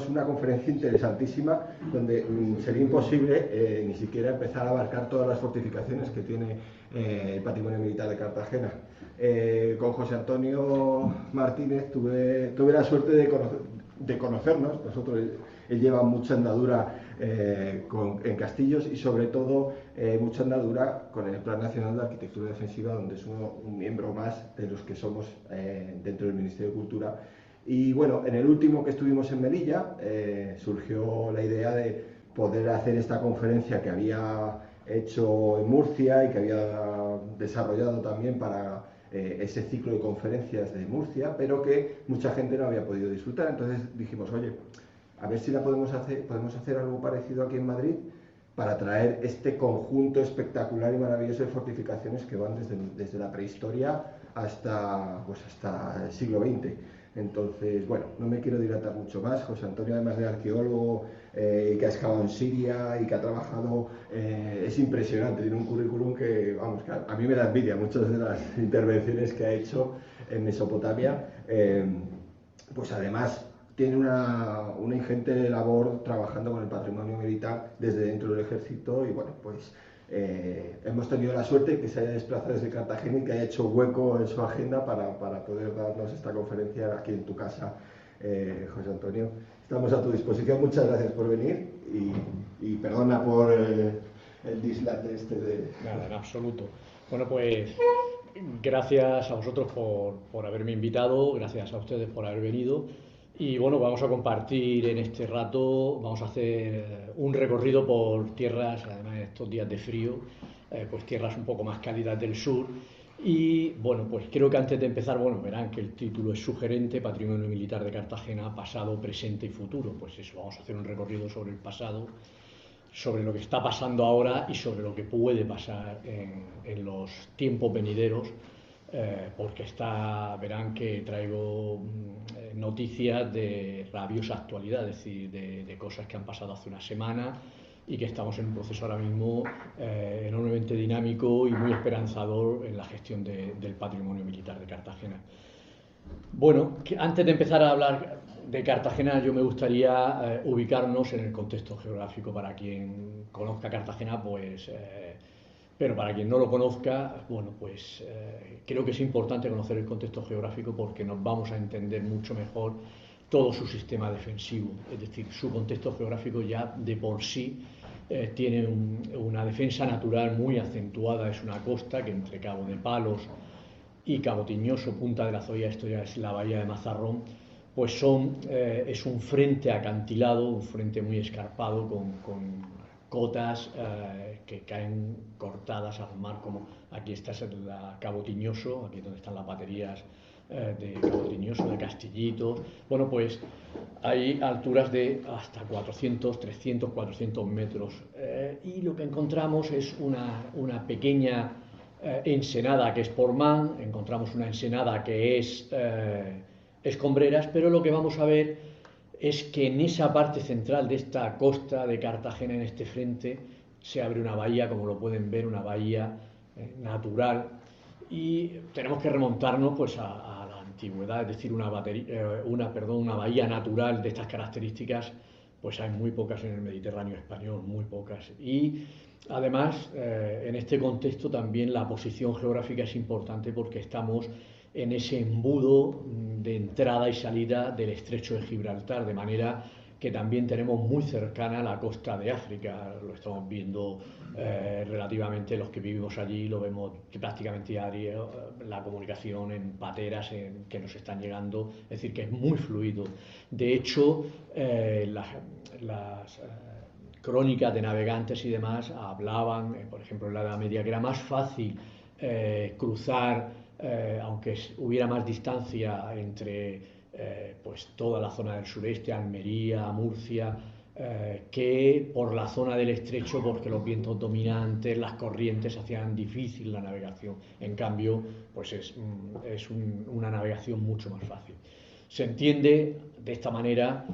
tenemos una conferencia interesantísima donde sería imposible ni siquiera empezar a abarcar todas las fortificaciones que tiene el patrimonio militar de Cartagena. Con José Antonio Martínez tuve la suerte de conocernos. Él lleva mucha andadura en castillos y sobre todo mucha andadura con el Plan Nacional de Arquitectura Defensiva, donde es un miembro más de los que somos dentro del Ministerio de Cultura. Y bueno, en el último que estuvimos en Melilla surgió la idea de poder hacer esta conferencia que había hecho en Murcia y que había desarrollado también para ese ciclo de conferencias de Murcia, pero que mucha gente no había podido disfrutar. Entonces dijimos, oye, a ver si podemos hacer algo parecido aquí en Madrid para traer este conjunto espectacular y maravilloso de fortificaciones que van desde la prehistoria hasta el siglo XX. Entonces, bueno, no me quiero dilatar mucho más. José Antonio, además de arqueólogo, que ha excavado en Siria y que ha trabajado, es impresionante, tiene un currículum que, vamos, que a mí me da envidia muchas de las intervenciones que ha hecho en Mesopotamia. Pues además tiene una ingente labor trabajando con el patrimonio militar desde dentro del ejército y bueno, pues hemos tenido la suerte de que se haya desplazado desde Cartagena y que haya hecho hueco en su agenda para poder darnos esta conferencia aquí en tu casa, José Antonio. Estamos a tu disposición, muchas gracias por venir y perdona por el dislate de... Nada, en absoluto. Bueno, pues gracias a vosotros por haberme invitado, gracias a ustedes por haber venido. Y bueno, vamos a compartir en este rato, vamos a hacer un recorrido por tierras, además en estos días de frío, pues tierras un poco más cálidas del sur. Y bueno, pues creo que antes de empezar, bueno, verán que el título es sugerente, Patrimonio Militar de Cartagena, pasado, presente y futuro. Pues eso, vamos a hacer un recorrido sobre el pasado, sobre lo que está pasando ahora y sobre lo que puede pasar en los tiempos venideros. Porque verán que traigo noticias de rabiosa actualidad, es decir, de cosas que han pasado hace una semana y que estamos en un proceso ahora mismo enormemente dinámico y muy esperanzador en la gestión del patrimonio militar de Cartagena. Bueno, antes de empezar a hablar de Cartagena, yo me gustaría ubicarnos en el contexto geográfico. Para quien conozca Cartagena, pues... pero para quien no lo conozca, bueno, pues creo que es importante conocer el contexto geográfico porque nos vamos a entender mucho mejor todo su sistema defensivo. Es decir, su contexto geográfico ya de por sí tiene una defensa natural muy acentuada. Es una costa que entre Cabo de Palos y Cabo Tiñoso, punta de la Zoya, esto ya es la bahía de Mazarrón, pues es un frente acantilado, un frente muy escarpado con cotas que caen cortadas al mar, como aquí está Cabo Tiñoso, aquí donde están las baterías de Cabo Tiñoso, de Castillitos. Bueno, pues hay alturas de hasta 400, 300, 400 metros. Y lo que encontramos es una pequeña ensenada que es Portmán, encontramos una ensenada que es Escombreras, pero lo que vamos a ver es que en esa parte central de esta costa de Cartagena, en este frente, se abre una bahía, como lo pueden ver, una bahía natural, y tenemos que remontarnos pues a la antigüedad, es decir, una bahía natural de estas características, pues hay muy pocas en el Mediterráneo español, muy pocas. Y además, en este contexto también la posición geográfica es importante porque estamos en ese embudo de entrada y salida del estrecho de Gibraltar, de manera que también tenemos muy cercana la costa de África. Lo estamos viendo relativamente, los que vivimos allí lo vemos que prácticamente diario, la comunicación en pateras que nos están llegando, es decir, que es muy fluido. De hecho, las crónicas de navegantes y demás hablaban, por ejemplo en la Edad Media, que era más fácil cruzar, aunque hubiera más distancia entre pues toda la zona del sureste, Almería, Murcia, que por la zona del estrecho, porque los vientos dominantes, las corrientes hacían difícil la navegación. En cambio, pues es una navegación mucho más fácil. Se entiende de esta manera,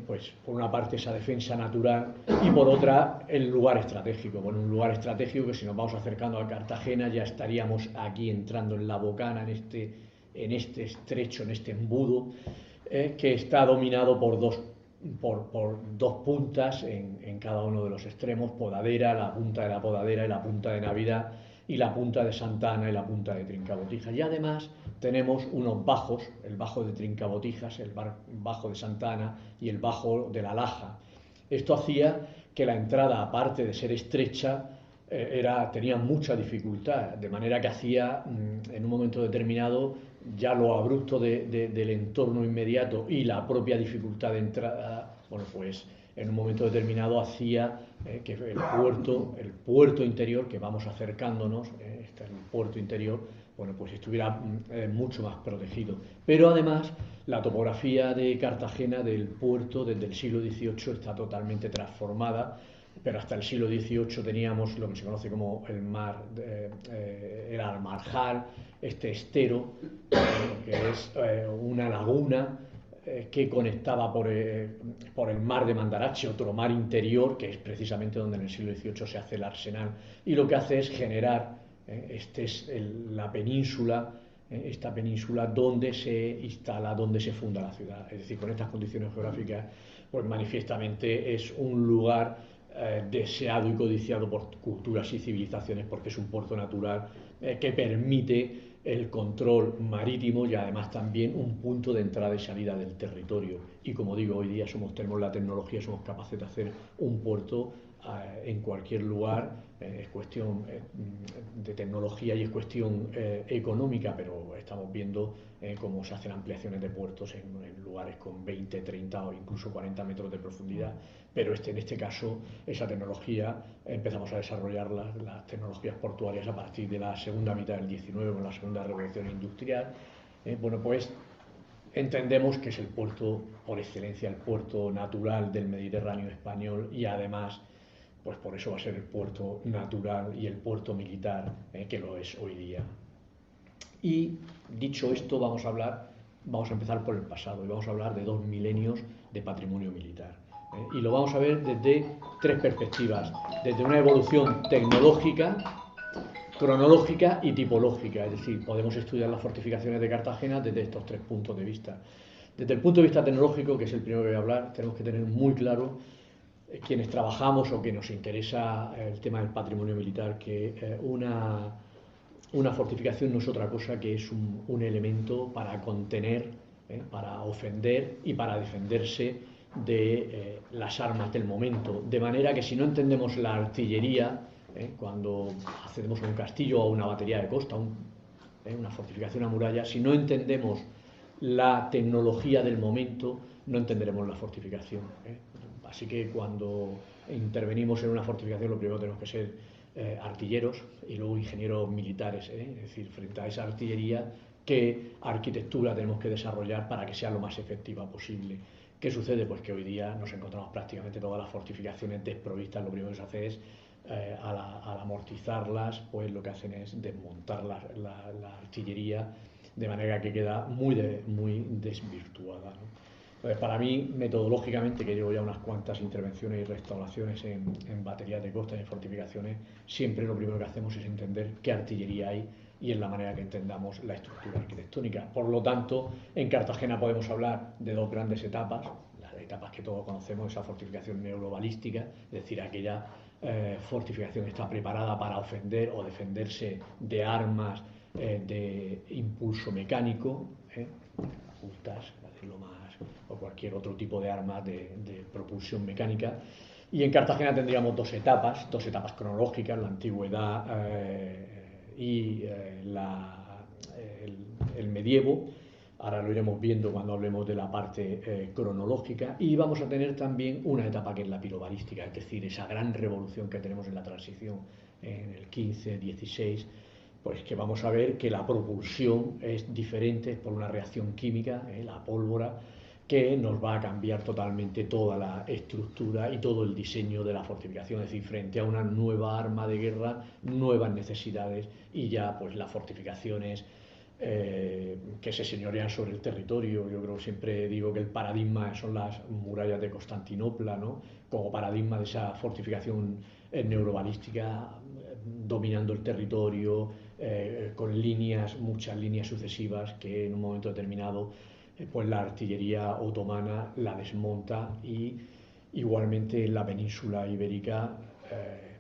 pues por una parte esa defensa natural y por otra el lugar estratégico. Bueno, un lugar estratégico que si nos vamos acercando a Cartagena ya estaríamos aquí entrando en la bocana, en este estrecho, en este embudo, que está dominado por dos por dos puntas en cada uno de los extremos, Podadera, la punta de la Podadera y la punta de Navidad, y la punta de Santa Ana y la punta de Trincabotijas. Y además tenemos unos bajos, el bajo de Trincabotijas, el bajo de Santa Ana y el bajo de la Laja. Esto hacía que la entrada, aparte de ser estrecha, tenía mucha dificultad, de manera que hacía en un momento determinado ya lo abrupto del entorno inmediato y la propia dificultad de entrada, bueno, pues en un momento determinado hacía que el puerto interior, que vamos acercándonos, este es el puerto interior, bueno, pues estuviera mucho más protegido. Pero además la topografía de Cartagena, del puerto, desde el siglo XVIII está totalmente transformada, pero hasta el siglo XVIII teníamos lo que se conoce como el mar, era el marjal, este estero, que es una laguna que conectaba por el mar de Mandarache, otro mar interior, que es precisamente donde en el siglo XVIII se hace el arsenal, y lo que hace es generar, la península, esta península donde se instala, donde se funda la ciudad. Es decir, con estas condiciones geográficas, pues manifiestamente es un lugar deseado y codiciado por culturas y civilizaciones, porque es un puerto natural que permite el control marítimo y además también un punto de entrada y salida del territorio. Y como digo, hoy día tenemos la tecnología, somos capaces de hacer un puerto en cualquier lugar. Es cuestión de tecnología y es cuestión económica, pero estamos viendo cómo se hacen ampliaciones de puertos en lugares con 20, 30 o incluso 40 metros de profundidad. Pero en este caso, esa tecnología empezamos a desarrollar las tecnologías portuarias a partir de la segunda mitad del XIX, con la segunda revolución industrial. Bueno, pues entendemos que es el puerto por excelencia, el puerto natural del Mediterráneo español, y además pues por eso va a ser el puerto natural y el puerto militar que lo es hoy día. Y dicho esto, vamos a empezar por el pasado y vamos a hablar de 2 milenios de patrimonio militar. Y lo vamos a ver desde 3 perspectivas: desde una evolución tecnológica, cronológica y tipológica. Es decir, podemos estudiar las fortificaciones de Cartagena desde estos 3 puntos de vista. Desde el punto de vista tecnológico, que es el primero que voy a hablar, tenemos que tener muy claro, quienes trabajamos o que nos interesa el tema del patrimonio militar, que una fortificación no es otra cosa que es un elemento para contener, para ofender y para defenderse de las armas del momento. De manera que si no entendemos la artillería, cuando accedemos a un castillo o a una batería de costa, una fortificación, una muralla, si no entendemos la tecnología del momento, no entenderemos la fortificación. Así que cuando intervenimos en una fortificación, lo primero tenemos que ser artilleros y luego ingenieros militares, es decir, frente a esa artillería, qué arquitectura tenemos que desarrollar para que sea lo más efectiva posible. ¿Qué sucede? Pues que hoy día nos encontramos prácticamente todas las fortificaciones desprovistas. Lo primero que se hace es, al amortizarlas, pues lo que hacen es desmontar la artillería, de manera que queda muy desvirtuada, ¿no? Entonces, para mí, metodológicamente, que llevo ya unas cuantas intervenciones y restauraciones en baterías de costa y en fortificaciones, siempre lo primero que hacemos es entender qué artillería hay y en la manera que entendamos la estructura arquitectónica. Por lo tanto, en Cartagena podemos hablar de 2 grandes etapas: las etapas que todos conocemos, esa fortificación neurobalística, es decir, aquella fortificación que está preparada para ofender o defenderse de armas de impulso mecánico, catapultas, decirlo más, o cualquier otro tipo de arma de propulsión mecánica. Y en Cartagena tendríamos 2 etapas cronológicas: la antigüedad y el medievo. Ahora lo iremos viendo cuando hablemos de la parte cronológica. Y vamos a tener también una etapa que es la pirobalística, es decir, esa gran revolución que tenemos en la transición en el 15-16, pues que vamos a ver que la propulsión es diferente por una reacción química, la pólvora, que nos va a cambiar totalmente toda la estructura y todo el diseño de la fortificación. Es decir, frente a una nueva arma de guerra, nuevas necesidades, y ya pues las fortificaciones que se señorean sobre el territorio. Yo creo, siempre digo que el paradigma son las murallas de Constantinopla, ¿no?, como paradigma de esa fortificación neurobalística, dominando el territorio, con muchas líneas sucesivas que en un momento determinado pues la artillería otomana la desmonta y igualmente en la península ibérica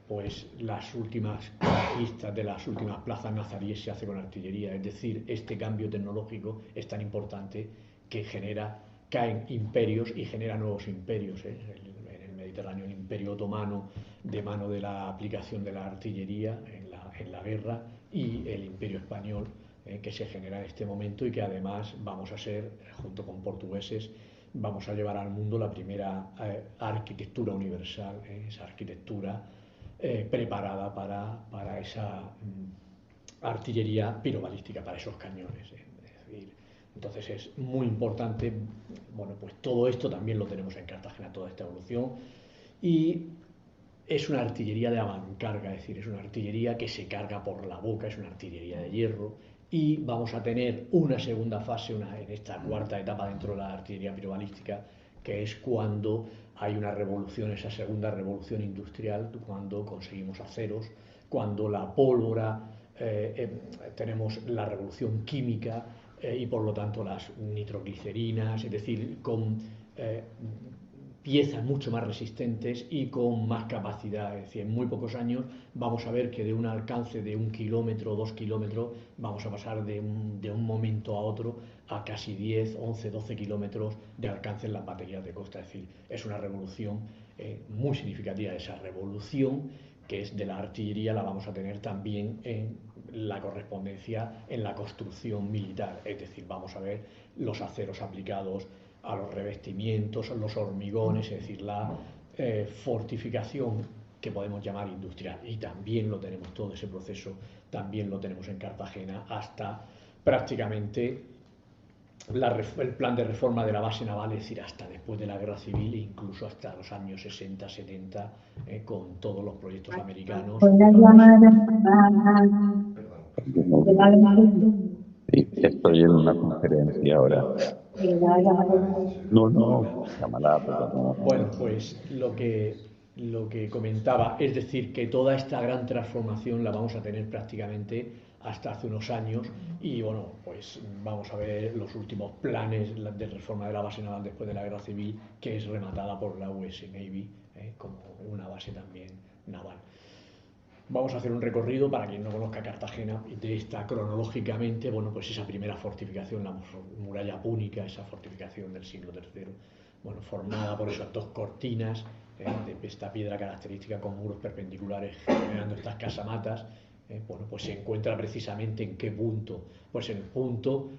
pues las últimas conquistas de las últimas plazas nazaríes se hace con artillería, es decir, este cambio tecnológico es tan importante que caen imperios y genera nuevos imperios. En el Mediterráneo el imperio otomano de mano de la aplicación de la artillería en la guerra y el imperio español que se genera en este momento y que además vamos a ser, junto con portugueses, vamos a llevar al mundo la primera arquitectura universal, esa arquitectura preparada para esa artillería pirobalística, para esos cañones. Es decir, entonces es muy importante, bueno, pues todo esto también lo tenemos en Cartagena, toda esta evolución, y es una artillería de avancarga, es decir, es una artillería que se carga por la boca, es una artillería de hierro, y vamos a tener una segunda fase en esta cuarta etapa dentro de la artillería pirobalística, que es cuando hay una revolución, esa segunda revolución industrial, cuando conseguimos aceros, cuando la pólvora, tenemos la revolución química y por lo tanto las nitroglicerinas, es decir, con piezas mucho más resistentes y con más capacidad. Es decir, en muy pocos años vamos a ver que de un alcance de 1 kilómetro o 2 kilómetros vamos a pasar de un momento a otro a casi 10, 11, 12 kilómetros de alcance en las baterías de costa. Es decir, es una revolución muy significativa. Esa revolución que es de la artillería la vamos a tener también en la correspondencia en la construcción militar. Es decir, vamos a ver los aceros aplicados a los revestimientos, a los hormigones, es decir, la fortificación que podemos llamar industrial. Y también lo tenemos, todo ese proceso, también lo tenemos en Cartagena hasta prácticamente el plan de reforma de la base naval, es decir, hasta después de la guerra civil e incluso hasta los años 60, 70, con todos los proyectos americanos. Sí, estoy en una conferencia ahora. No, llámala, pero no. Bueno, pues lo que comentaba, es decir, que toda esta gran transformación la vamos a tener prácticamente hasta hace unos años y bueno, pues vamos a ver los últimos planes de reforma de la base naval después de la guerra civil, que es rematada por la US Navy como una base también naval. Vamos a hacer un recorrido para quien no conozca Cartagena de esta cronológicamente, bueno, pues esa primera fortificación, la muralla púnica, esa fortificación del siglo III, bueno, formada por esas dos cortinas de esta piedra característica con muros perpendiculares generando estas casamatas. Bueno, pues se encuentra precisamente en qué punto, pues en el punto,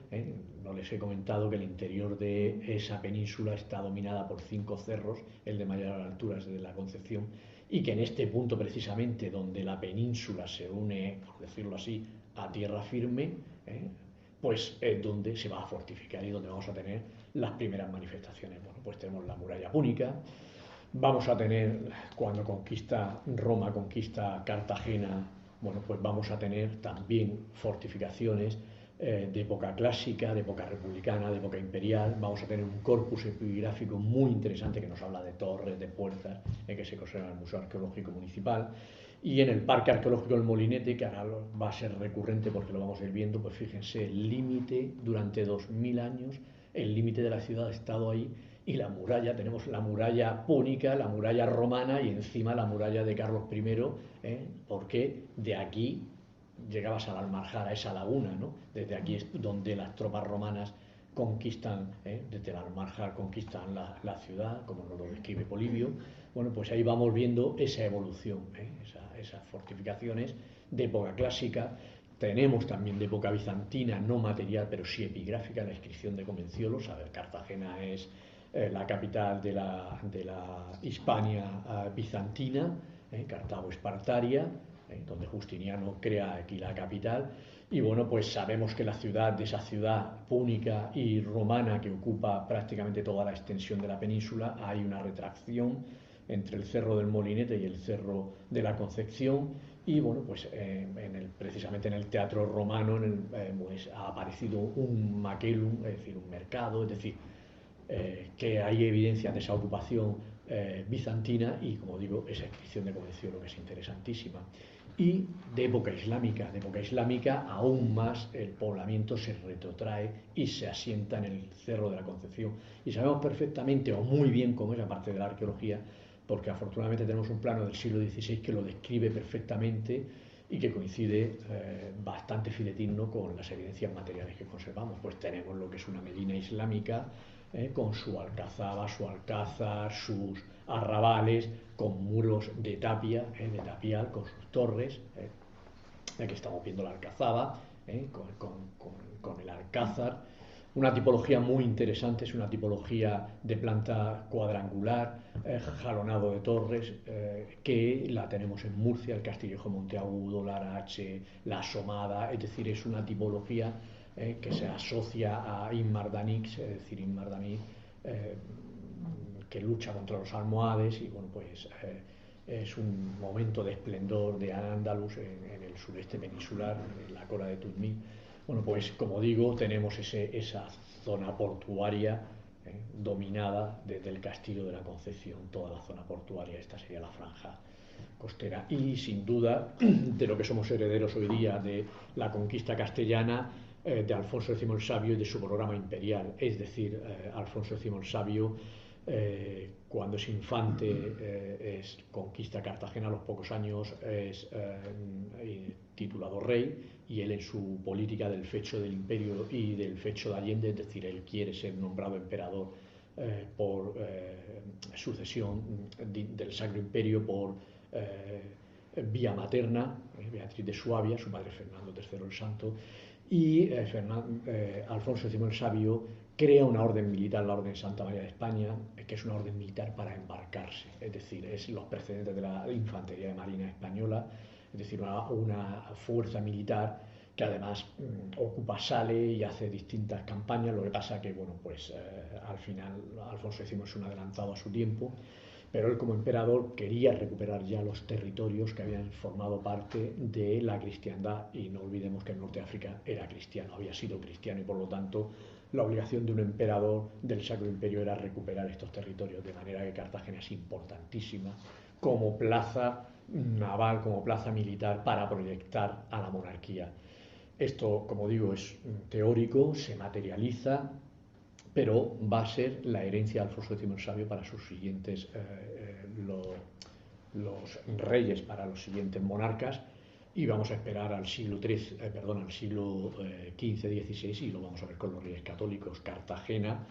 no les he comentado que el interior de esa península está dominada por 5 cerros, el de mayor altura es de la Concepción, y que en este punto precisamente donde la península se une, por decirlo así, a tierra firme, pues es donde se va a fortificar y donde vamos a tener las primeras manifestaciones. Bueno, pues tenemos la muralla púnica, vamos a tener, cuando Roma conquista Cartagena, bueno, pues vamos a tener también fortificaciones de época clásica, de época republicana, de época imperial. Vamos a tener un corpus epigráfico muy interesante que nos habla de torres, de puertas, que se conserva en el Museo Arqueológico Municipal. Y en el Parque Arqueológico del Molinete, que ahora va a ser recurrente porque lo vamos a ir viendo, pues fíjense, el límite durante 2000 años, el límite de la ciudad ha estado ahí, y la muralla, tenemos la muralla púnica, la muralla romana y encima la muralla de Carlos I, porque de aquí llegabas al Almarjar, a esa laguna, ¿no? Desde aquí es donde las tropas romanas conquistan, desde el Almarjar conquistan la ciudad, como nos lo describe Polibio. Bueno, pues ahí vamos viendo esa evolución, esas fortificaciones de época clásica. Tenemos también de época bizantina, no material, pero sí epigráfica, la inscripción de Comenciolos. A ver, Cartagena es la capital de la Hispania bizantina, Cartago Espartaria, donde Justiniano crea aquí la capital. Y bueno, pues sabemos que de esa ciudad púnica y romana que ocupa prácticamente toda la extensión de la península, hay una retracción entre el Cerro del Molinete y el Cerro de la Concepción. Y bueno, pues precisamente en el teatro romano pues ha aparecido un maquelum, es decir, un mercado, es decir, que hay evidencia de esa ocupación bizantina y, como digo, esa inscripción de Comeciolo, que es interesantísima. Y de época islámica aún más el poblamiento se retrotrae y se asienta en el Cerro de la Concepción. Y sabemos perfectamente, o muy bien, cómo es la parte de la arqueología, porque afortunadamente tenemos un plano del siglo XVI que lo describe perfectamente y que coincide bastante fidedigno con las evidencias materiales que conservamos. Pues tenemos lo que es una medina islámica, con su alcazaba, su alcázar, sus arrabales, con muros de tapia, de tapial, con sus torres. Aquí estamos viendo la alcazaba, con el alcázar. Una tipología muy interesante, es una tipología de planta cuadrangular, jalonado de torres, que la tenemos en Murcia, el Castillejo Monteagudo, la Arache, la Asomada, es decir, es una tipología que se asocia a Inmardanix, es decir, Inmardanix, que lucha contra los almohades y bueno, pues es un momento de esplendor de Al-Ándalus en el sureste peninsular, en la Cora de Tuzmil. Bueno, pues como digo, tenemos esa zona portuaria dominada desde el Castillo de la Concepción, toda la zona portuaria, esta sería la franja costera. Y sin duda, de lo que somos herederos hoy día de la conquista castellana, de Alfonso X el Sabio y de su programa imperial, es decir, Alfonso X el Sabio, cuando es infante, conquista Cartagena, a los pocos años es titulado rey, y él en su política del fecho del imperio y del fecho de Allende, es decir, él quiere ser nombrado emperador por sucesión del Sacro Imperio por vía materna, Beatriz de Suabia, su padre Fernando III el Santo, y Alfonso X el Sabio crea una orden militar, la Orden de Santa María de España, que es una orden militar para embarcarse, es decir, es los precedentes de la Infantería de Marina Española, es decir, una fuerza militar que además ocupa Sale y hace distintas campañas. Lo que pasa que, bueno, pues al final Alfonso X es un adelantado a su tiempo, pero él como emperador quería recuperar ya los territorios que habían formado parte de la cristiandad, y no olvidemos que el norte de África era cristiano, había sido cristiano, y por lo tanto la obligación de un emperador del Sacro Imperio era recuperar estos territorios, de manera que Cartagena es importantísima como plaza naval, como plaza militar para proyectar a la monarquía. Esto, como digo, es teórico, se materializa, pero va a ser la herencia de Alfonso X el Sabio para sus siguientes los reyes, para los siguientes monarcas, y vamos a esperar al siglo XV, XVI, y lo vamos a ver con los reyes católicos. Cartagena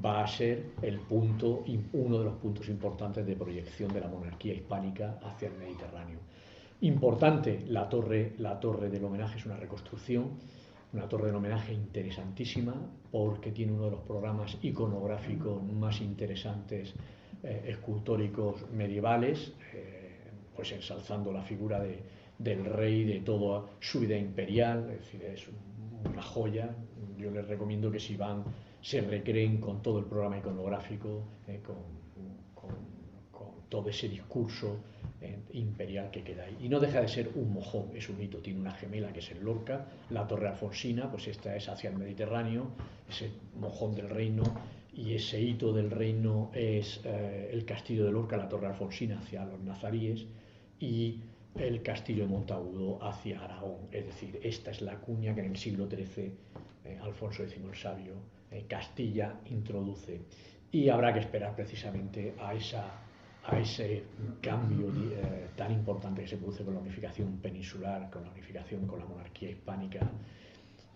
va a ser uno de los puntos importantes de proyección de la monarquía hispánica hacia el Mediterráneo. Importante, la torre del homenaje es una reconstrucción, una torre del homenaje interesantísima, porque tiene uno de los programas iconográficos más interesantes, escultóricos medievales, pues ensalzando la figura del rey, de toda su vida imperial, es decir, es una joya. Yo les recomiendo que si van se recreen con todo el programa iconográfico, con todo ese discurso imperial que queda ahí. Y no deja de ser un mojón, es un hito, tiene una gemela que es el Lorca, la Torre Alfonsina, pues esta es hacia el Mediterráneo, ese mojón del reino, y ese hito del reino es el castillo de Lorca, la Torre Alfonsina hacia los nazaríes, y el castillo de Monteagudo hacia Aragón. Es decir, esta es la cuña que en el siglo XIII Alfonso X el Sabio, Castilla, introduce, y habrá que esperar precisamente a ese cambio tan importante que se produce con la unificación peninsular, con la unificación con la monarquía hispánica,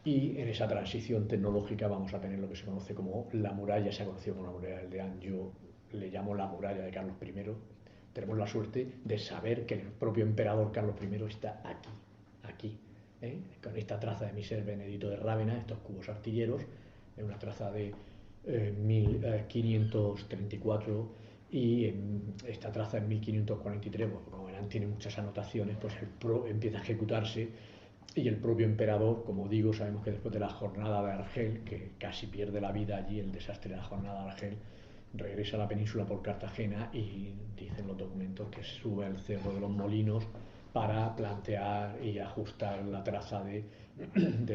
y en esa transición tecnológica vamos a tener lo que se conoce como la muralla, se ha conocido como la muralla del Deán, yo le llamo la muralla de Carlos I. Tenemos la suerte de saber que el propio emperador Carlos I está aquí, con esta traza de Miser Benedito de Rávena, estos cubos artilleros, una traza de 1534, y esta traza en 1543, pues, como verán, tiene muchas anotaciones, pues empieza a ejecutarse, y el propio emperador, como digo, sabemos que después de la jornada de Argel, que casi pierde la vida allí, el desastre de la jornada de Argel, regresa a la península por Cartagena, y dicen los documentos que sube al Cerro de los Molinos para plantear y ajustar la traza de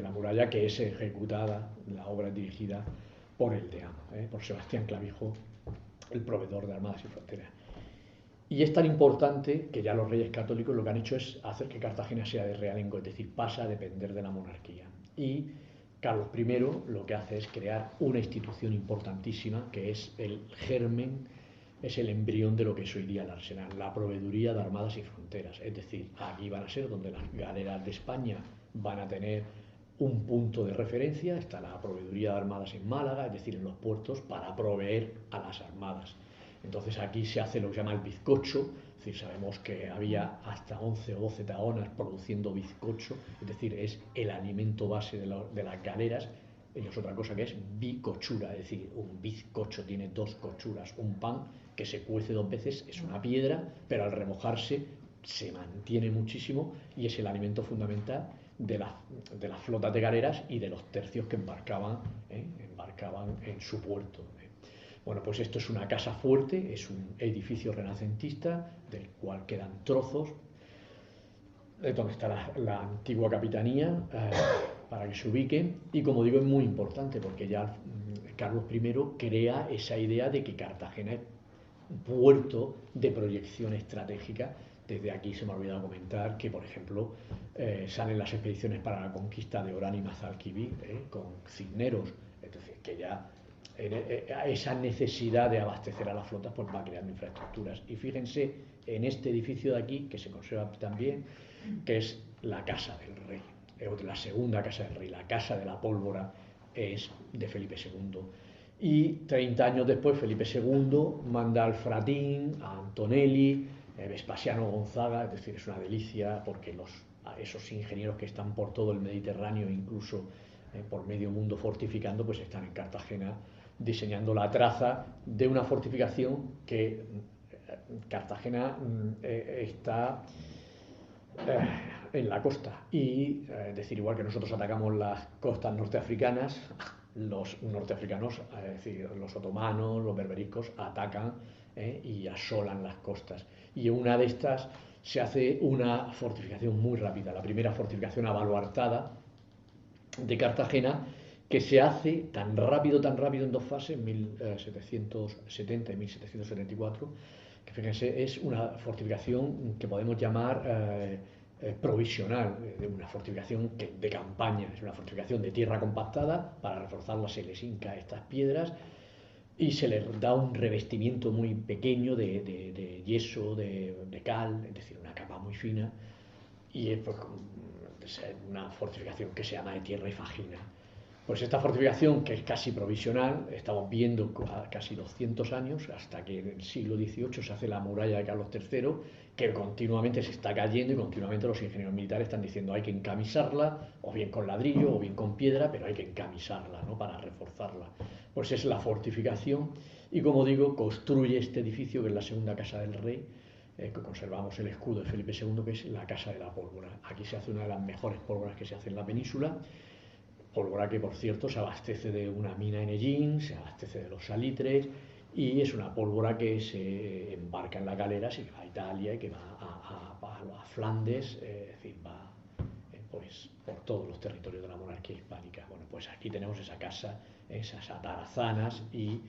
la muralla, que es ejecutada, la obra es dirigida por el Deán, por Sebastián Clavijo, el proveedor de armadas y fronteras. Y es tan importante que ya los reyes católicos lo que han hecho es hacer que Cartagena sea de realengo, es decir, pasa a depender de la monarquía. Y Carlos I lo que hace es crear una institución importantísima que es el germen, es el embrión de lo que es hoy día el Arsenal, la proveeduría de armadas y fronteras. Es decir, aquí van a ser donde las galeras de España van a tener un punto de referencia, está la proveeduría de armadas en Málaga, es decir, en los puertos, para proveer a las armadas. Entonces aquí se hace lo que se llama el bizcocho, es decir, sabemos que había hasta 11 o 12 taonas produciendo bizcocho, es decir, es el alimento base de las galeras. Ellos otra cosa que es bicochura, es decir, un bizcocho tiene 2 cochuras, un pan que se cuece 2 veces, es una piedra, pero al remojarse se mantiene muchísimo y es el alimento fundamental de las flotas de galeras y de los tercios que embarcaban en su puerto. Bueno, pues esto es una casa fuerte, es un edificio renacentista del cual quedan trozos, de donde está la antigua capitanía, para que se ubiquen, y como digo es muy importante porque ya Carlos I crea esa idea de que Cartagena es un puerto de proyección estratégica. Desde aquí se me ha olvidado comentar que, por ejemplo, salen las expediciones para la conquista de Orán y Mazalquivir, con Cisneros, es decir, que ya esa necesidad de abastecer a las flotas pues va creando infraestructuras. Y fíjense en este edificio de aquí, que se conserva también, que es la Casa del Rey, la segunda Casa del Rey, la Casa de la Pólvora, es de Felipe II. Y 30 años después Felipe II manda al Fratín, a Antonelli, Vespasiano Gonzaga, es decir, es una delicia porque esos ingenieros que están por todo el Mediterráneo, incluso por medio mundo fortificando, pues están en Cartagena diseñando la traza de una fortificación que Cartagena está en la costa y decir, igual que nosotros atacamos las costas norteafricanas, los norteafricanos, es decir, los otomanos, los berberiscos, atacan y asolan las costas. Y en una de estas se hace una fortificación muy rápida, la primera fortificación abaluartada de Cartagena, que se hace tan rápido en 2 fases, 1770 y 1774, que fíjense, es una fortificación que podemos llamar provisional, una fortificación de campaña, es una fortificación de tierra compactada, para reforzarla se les hinca estas piedras y se les da un revestimiento muy pequeño de yeso, de cal, es decir, una capa muy fina, y es una fortificación que se llama de tierra y fajina. Pues esta fortificación, que es casi provisional, estamos viendo casi 200 años, hasta que en el siglo XVIII se hace la muralla de Carlos III, que continuamente se está cayendo y continuamente los ingenieros militares están diciendo hay que encamisarla, o bien con ladrillo o bien con piedra, pero hay que encamisarla, ¿no?, para reforzarla. Pues es la fortificación y, como digo, construye este edificio que es la segunda Casa del Rey, que conservamos el escudo de Felipe II, que es la Casa de la Pólvora. Aquí se hace una de las mejores pólvoras que se hace en la península. Pólvora que, por cierto, se abastece de una mina en Ellín, se abastece de los salitres y es una pólvora que se embarca en las galeras y que va a Italia y que va a Flandes, es decir, va pues por todos los territorios de la monarquía hispánica. Bueno, pues aquí tenemos esa casa, esas atarazanas y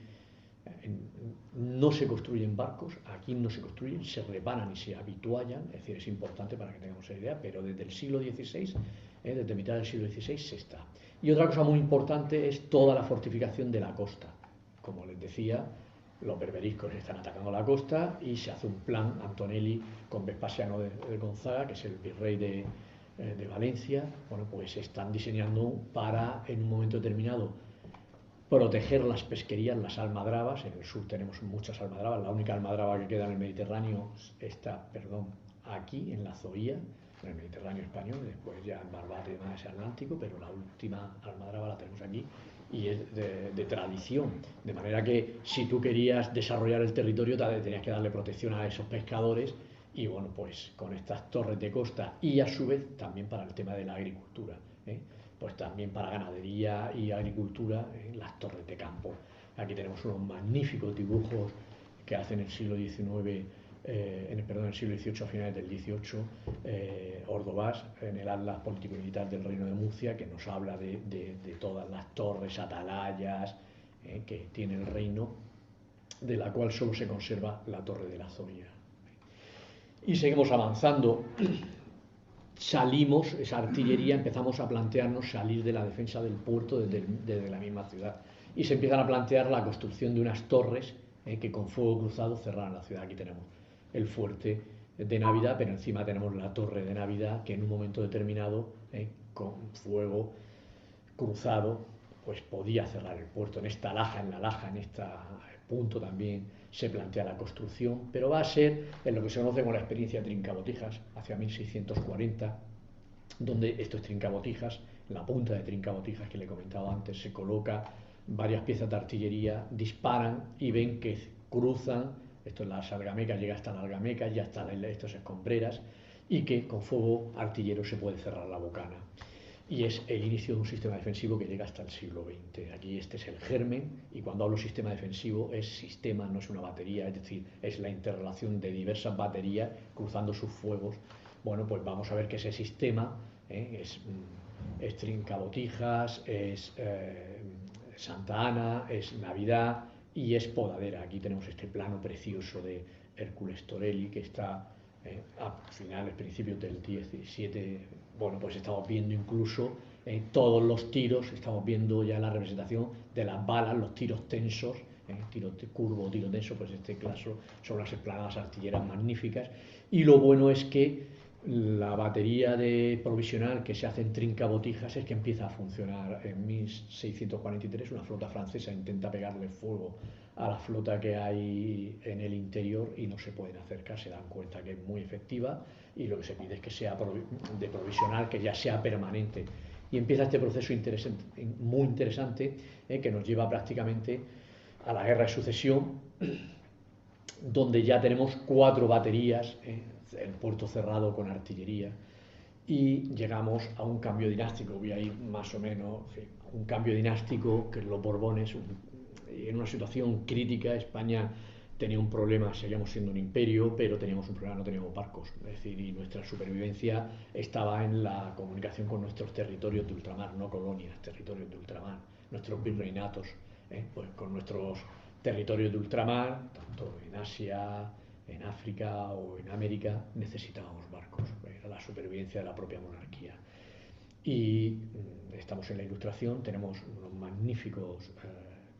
no se construyen barcos, aquí no se construyen, se reparan y se habituallan, es decir, es importante para que tengamos esa idea, pero desde el siglo XVI, desde mitad del siglo XVI se está. Y otra cosa muy importante es toda la fortificación de la costa. Como les decía, los berberiscos están atacando la costa y se hace un plan, Antonelli con Vespasiano de Gonzaga, que es el virrey de Valencia, bueno, pues están diseñando para, en un momento determinado, proteger las pesquerías, las almadrabas. En el sur tenemos muchas almadrabas, la única almadraba que queda en el Mediterráneo está, aquí en la Zoía, en el Mediterráneo español, después ya en Barbate más ese Atlántico, pero la última almadraba la tenemos aquí y es de tradición, de manera que si tú querías desarrollar el territorio tenías que darle protección a esos pescadores y, bueno, pues con estas torres de costa y a su vez también para el tema de la agricultura, pues también para ganadería y agricultura, las torres de campo. Aquí tenemos unos magníficos dibujos que hacen en el siglo XIX, en el siglo XVIII, a finales del XVIII, Ordovás, en el Atlas Político y Militar del Reino de Murcia, que nos habla de todas las torres, atalayas que tiene el reino de la cual solo se conserva la torre de la Zoria. Y seguimos avanzando. Salimos, esa artillería, empezamos a plantearnos salir de la defensa del puerto desde la misma ciudad. Y se empiezan a plantear la construcción de unas torres que con fuego cruzado cerraran la ciudad. Aquí tenemos el fuerte de Navidad, pero encima tenemos la torre de Navidad, que en un momento determinado, con fuego cruzado, pues podía cerrar el puerto. En esta laja, en este punto también se plantea la construcción, pero va a ser en lo que se conoce como la experiencia de Trincabotijas, hacia 1640, donde estos Trincabotijas, la punta de Trincabotijas que le comentaba antes, se coloca varias piezas de artillería, disparan y ven que cruzan, esto es la Salgameca, llega hasta la Algameca, ya hasta estas escombreras, y que con fuego artillero se puede cerrar la bocana. Y es el inicio de un sistema defensivo que llega hasta el siglo XX. Aquí este es el germen, y cuando hablo sistema defensivo es sistema, no es una batería, es decir, es la interrelación de diversas baterías cruzando sus fuegos. Bueno, pues vamos a ver que ese sistema es Trincabotijas, es Santa Ana, es Navidad y es Podadera. Aquí tenemos este plano precioso de Hércules Torelli que está a finales, principios del 17. Bueno, pues estamos viendo incluso todos los tiros, estamos viendo ya la representación de las balas, los tiros tensos, tiro curvo, tiro tenso, pues este caso son las explanadas artilleras magníficas. Y lo bueno es que la batería de provisional que se hace en Trincabotijas es que empieza a funcionar en 1643. Una flota francesa intenta pegarle fuego a la flota que hay en el interior y no se pueden acercar, se dan cuenta que es muy efectiva y lo que se pide es que sea de provisional, que ya sea permanente. Y empieza este proceso muy interesante que nos lleva prácticamente a la guerra de sucesión, donde ya tenemos 4 baterías, el puerto cerrado con artillería, y llegamos a un cambio dinástico. Voy a ir más o menos, un cambio dinástico que los Borbones, en una situación crítica. España tenía un problema, seguíamos siendo un imperio, pero teníamos un problema, no teníamos barcos, es decir, y nuestra supervivencia estaba en la comunicación con nuestros territorios de ultramar, no colonias, territorios de ultramar, nuestros virreinatos, pues con nuestros territorios de ultramar, tanto en Asia, en África o en América, necesitábamos barcos, era la supervivencia de la propia monarquía. Y estamos en la Ilustración, tenemos unos magníficos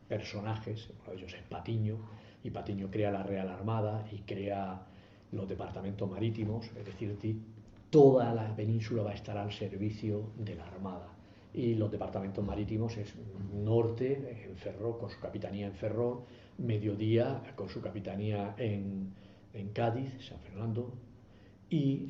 personajes, uno de ellos es Patiño, y Patiño crea la Real Armada y crea los departamentos marítimos, es decir, toda la península va a estar al servicio de la Armada. Y los departamentos marítimos es norte, en Ferrol, con su capitanía en Ferrol, mediodía, con su capitanía en Cádiz, San Fernando, y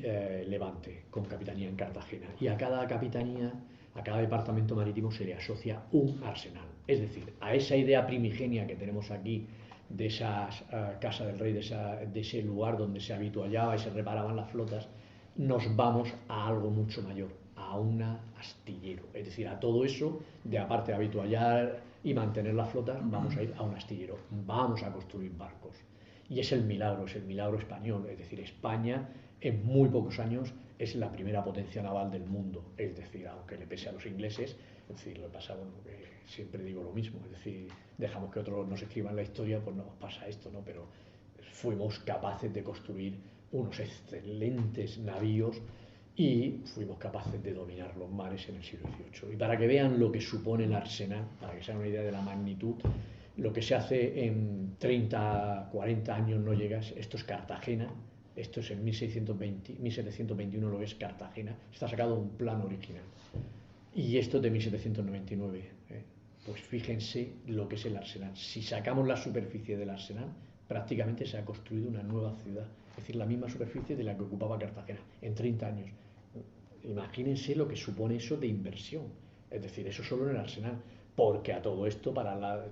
Levante, con capitanía en Cartagena. Y a cada capitanía, a cada departamento marítimo se le asocia un arsenal. Es decir, a esa idea primigenia que tenemos aquí de esas Casa del Rey, de ese lugar donde se habituallaba y se reparaban las flotas, nos vamos a algo mucho mayor, a un astillero. Es decir, a todo eso, de aparte de habituallar y mantener las flotas, vamos a ir a un astillero, vamos a construir barcos. Y es el milagro español. Es decir, España en muy pocos años es la primera potencia naval del mundo. Es decir, aunque le pese a los ingleses, es decir, lo que pasa, bueno, siempre digo lo mismo, es decir, dejamos que otros nos escriban la historia, pues no nos pasa esto, ¿no? Pero fuimos capaces de construir unos excelentes navíos y fuimos capaces de dominar los mares en el siglo XVIII. Y para que vean lo que supone el arsenal, para que se hagan una idea de la magnitud, lo que se hace en 30, 40 años no llega. Esto es Cartagena, esto es en 1721 lo es Cartagena, está sacado un plano original. Y esto es de 1799. Pues fíjense lo que es el arsenal. Si sacamos la superficie del arsenal, prácticamente se ha construido una nueva ciudad, es decir, la misma superficie de la que ocupaba Cartagena en 30 años. Imagínense lo que supone eso de inversión, es decir, eso solo en el arsenal, porque a todo esto, para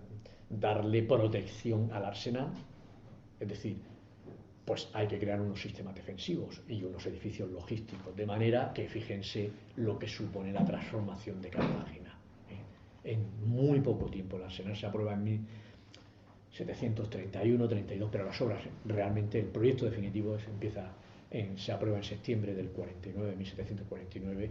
darle protección al arsenal, es decir, pues hay que crear unos sistemas defensivos y unos edificios logísticos, de manera que fíjense lo que supone la transformación de Cartagena. En muy poco tiempo el arsenal se aprueba en 1731, 32, pero las obras, realmente el proyecto definitivo se aprueba en septiembre del 49, 1749,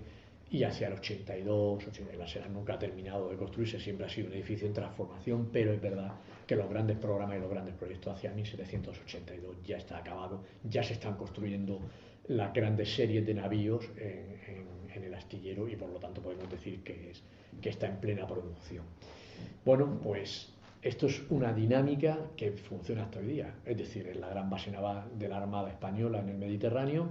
y hacia el 82, 80, la Serana nunca ha terminado de construirse, siempre ha sido un edificio en transformación, pero es verdad que los grandes programas y los grandes proyectos hacia 1782 ya está acabado, ya se están construyendo las grandes series de navíos en el astillero y por lo tanto podemos decir que está en plena producción. Bueno, pues esto es una dinámica que funciona hasta hoy día, es decir, es la gran base naval de la Armada Española en el Mediterráneo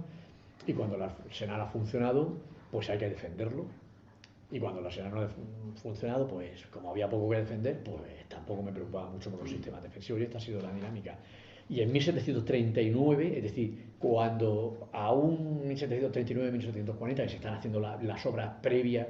y cuando la Senara ha funcionado, pues hay que defenderlo. Y cuando la Senara no ha funcionado, pues como había poco que defender, pues tampoco me preocupaba mucho por los sistemas defensivos y esta ha sido la dinámica. Y en 1739, es decir, cuando aún 1739-1740, que se están haciendo las obras previas,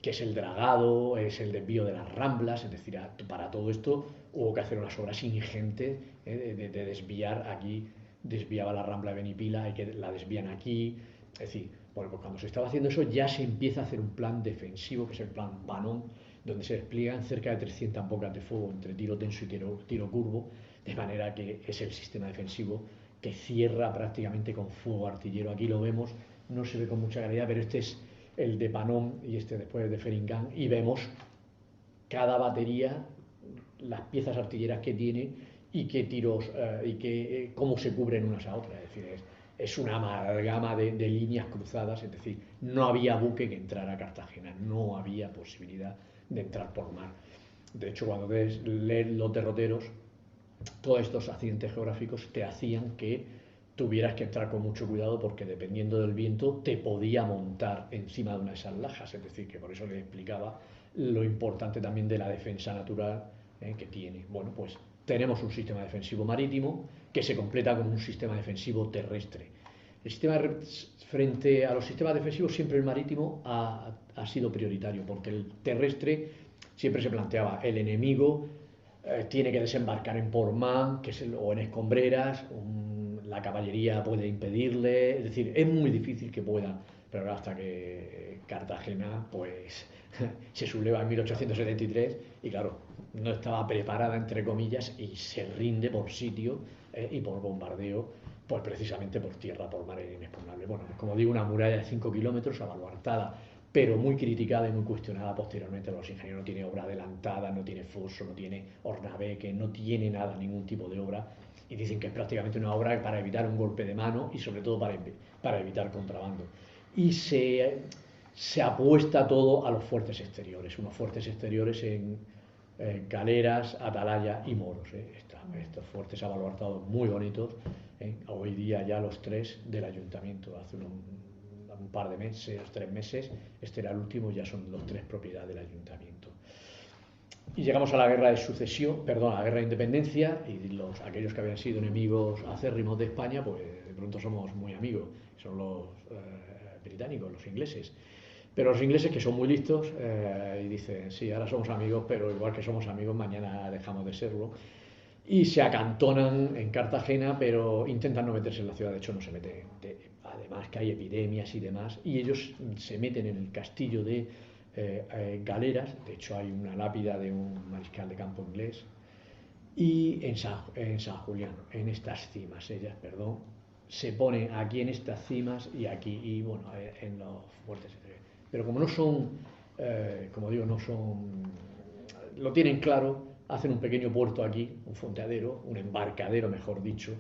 que es el dragado, es el desvío de las ramblas, es decir, para todo esto hubo que hacer unas obras ingentes de desviar aquí, desviaba la rambla de Benipila, que la desvían aquí, es decir, bueno, pues cuando se estaba haciendo eso ya se empieza a hacer un plan defensivo, que es el plan Panón, donde se despliegan cerca de 300 bocas de fuego entre tiro tenso y tiro curvo, de manera que es el sistema defensivo que cierra prácticamente con fuego artillero. Aquí lo vemos, no se ve con mucha claridad, pero este es el de Panón y este después de Feringán, y vemos cada batería, las piezas artilleras que tiene y qué tiros y cómo se cubren unas a otras. Es decir, es una amalgama de líneas cruzadas, es decir, no había buque que entrara a Cartagena, no había posibilidad de entrar por mar. De hecho, cuando lees los derroteros, todos estos accidentes geográficos te hacían que tuvieras que entrar con mucho cuidado porque dependiendo del viento te podía montar encima de una de esas lajas, es decir, que por eso les explicaba lo importante también de la defensa natural que tiene. Bueno, pues tenemos un sistema defensivo marítimo que se completa con un sistema defensivo terrestre. Frente a los sistemas defensivos siempre el marítimo ha sido prioritario porque el terrestre siempre se planteaba el enemigo tiene que desembarcar en Portmán o en Escombreras, la caballería puede impedirle, es decir, es muy difícil que pueda, pero hasta que Cartagena pues se subleva en 1873 y claro, no estaba preparada entre comillas y se rinde por sitio y por bombardeo, pues precisamente por tierra, por mar inexpugnable. Bueno, como digo, una muralla de 5 kilómetros abaluartada, pero muy criticada y muy cuestionada posteriormente por los ingenieros. No tiene obra adelantada, no tiene foso, no tiene hornabeque, no tiene nada, ningún tipo de obra. Y dicen que es prácticamente una obra para evitar un golpe de mano y sobre todo para evitar contrabando. Y se apuesta todo a los fuertes exteriores, unos fuertes exteriores en galeras, atalaya y moros. Estos fuertes abaluartados muy bonitos, hoy día ya los 3 del ayuntamiento, hace un par de meses, 3 meses, este era el último, ya son los 3 propiedad del ayuntamiento. Y llegamos a la guerra de sucesión, perdón, a la guerra de independencia, y aquellos que habían sido enemigos acérrimos de España, pues de pronto somos muy amigos, son los británicos, los ingleses. Pero los ingleses, que son muy listos, y dicen, sí, ahora somos amigos, pero igual que somos amigos, mañana dejamos de serlo. Y se acantonan en Cartagena, pero intentan no meterse en la ciudad, de hecho no se meten. Además que hay epidemias y demás, y ellos se meten en el castillo de Galeras, de hecho hay una lápida de un mariscal de campo inglés, y en San Julián, en estas cimas, perdón, se ponen aquí en estas cimas y aquí, y bueno, en los fuertes. Pero como no son, como digo, no son, lo tienen claro, hacen un pequeño puerto aquí, un fondeadero, un embarcadero mejor dicho,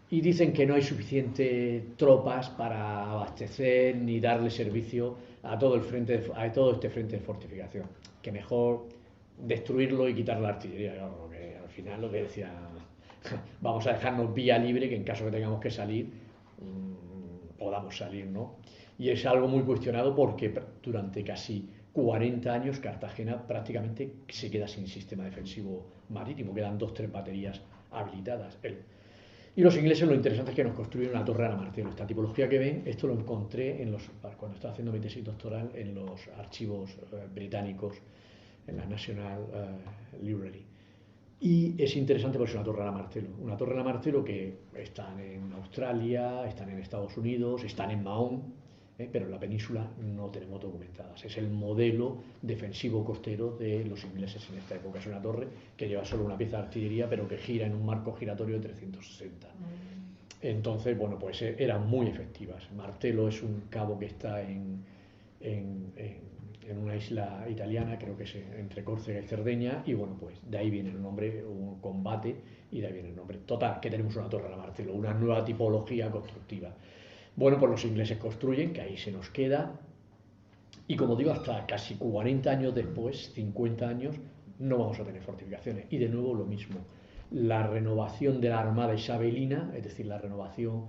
y dicen que no hay suficientes tropas para abastecer ni darle servicio a todo este frente de fortificación, que mejor destruirlo y quitar la artillería. Claro, que al final lo que decía, vamos a dejarnos vía libre que en caso que tengamos que salir podamos salir, ¿no? Y es algo muy cuestionado porque durante casi 40 años Cartagena prácticamente se queda sin sistema defensivo marítimo, quedan 2-3 baterías habilitadas. Y los ingleses, lo interesante es que nos construyen una torre a la martelo. Esta tipología que ven, esto lo encontré cuando estaba haciendo mi tesis doctoral en los archivos británicos, en la National Library. Y es interesante porque es una torre a la martelo. Una torre a la martelo que están en Australia, están en Estados Unidos, están en Mahón, pero en la península no tenemos documentadas. Es el modelo defensivo costero de los ingleses en esta época. Es una torre que lleva solo una pieza de artillería, pero que gira en un marco giratorio de 360. Entonces, bueno, pues eran muy efectivas. Martelo es un cabo que está en en una isla italiana, creo que es entre Córcega y Cerdeña, y bueno, pues de ahí viene el nombre, un combate, y de ahí viene el nombre. Total, que tenemos una torre de Martelo, una nueva tipología constructiva. Bueno, pues los ingleses construyen, que ahí se nos queda, y como digo, hasta casi 40 años después, 50 años, no vamos a tener fortificaciones. Y de nuevo lo mismo, la renovación de la Armada Isabelina, es decir, la renovación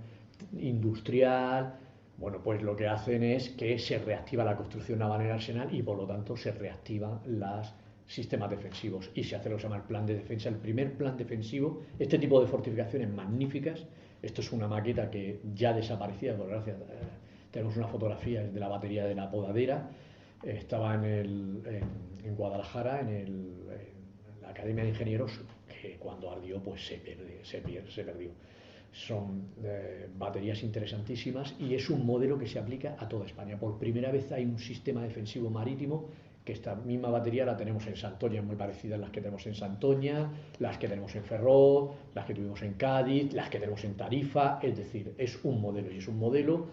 industrial, bueno, pues lo que hacen es que se reactiva la construcción naval en el arsenal y por lo tanto se reactivan los sistemas defensivos y se hace lo que se llama el plan de defensa, el primer plan defensivo, este tipo de fortificaciones magníficas. Esto es una maqueta que ya desaparecía, por gracias, tenemos una fotografía de la batería de la Podadera, estaba en Guadalajara, en la Academia de Ingenieros, que cuando ardió pues se perdió. Son baterías interesantísimas y es un modelo que se aplica a toda España. Por primera vez hay un sistema defensivo marítimo, que esta misma batería la tenemos en Santoña, muy parecida a las que tenemos en Santoña, las que tenemos en Ferrol, las que tuvimos en Cádiz, las que tenemos en Tarifa, es decir, es un modelo y es un modelo.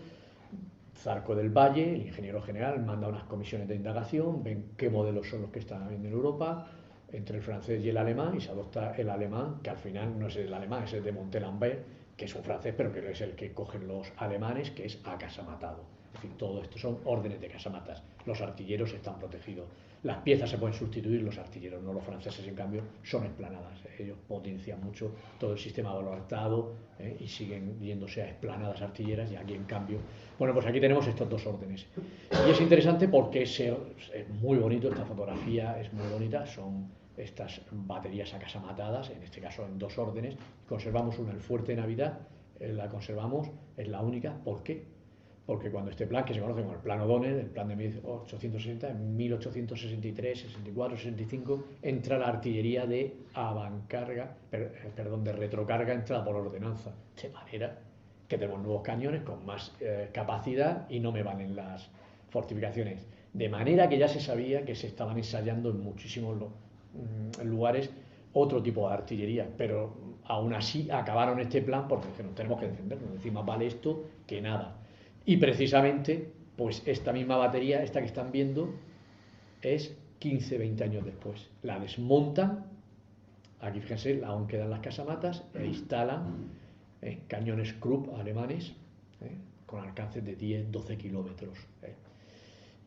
Zarco del Valle, el ingeniero general, manda unas comisiones de indagación, ven qué modelos son los que están habiendo en Europa, entre el francés y el alemán, y se adopta el alemán, que al final no es el alemán, es el de Montalembert, que es un francés, pero que es el que cogen los alemanes, que es a casamatado. Es decir, todo esto son órdenes de casamatas. Los artilleros están protegidos. Las piezas se pueden sustituir, los artilleros no. Los franceses, en cambio, son esplanadas. Ellos potencian mucho todo el sistema valorado y siguen yéndose a esplanadas artilleras, y aquí, en cambio, bueno, pues aquí tenemos estos dos órdenes. Y es interesante porque es muy bonito, esta fotografía es muy bonita, son estas baterías acasamatadas, en este caso en dos órdenes. Conservamos una, el Fuerte de Navidad, la conservamos, es la única. ¿Por qué? Porque cuando este plan, que se conoce como el Plan O'Donnell, el plan de 1860, en 1863, 64, 65, entra la artillería de avancarga, de retrocarga, entrada por ordenanza, de manera que tenemos nuevos cañones con más capacidad y no me valen las fortificaciones. De manera que ya se sabía que se estaban ensayando en muchísimos lugares otro tipo de artillería, pero aún así acabaron este plan porque dijeron, tenemos que defendernos, encima vale esto que nada. Y precisamente, pues esta misma batería, esta que están viendo, es 15-20 años después. La desmontan, aquí fíjense, aún quedan las casamatas, e instalan cañones Krupp alemanes con alcances de 10-12 kilómetros.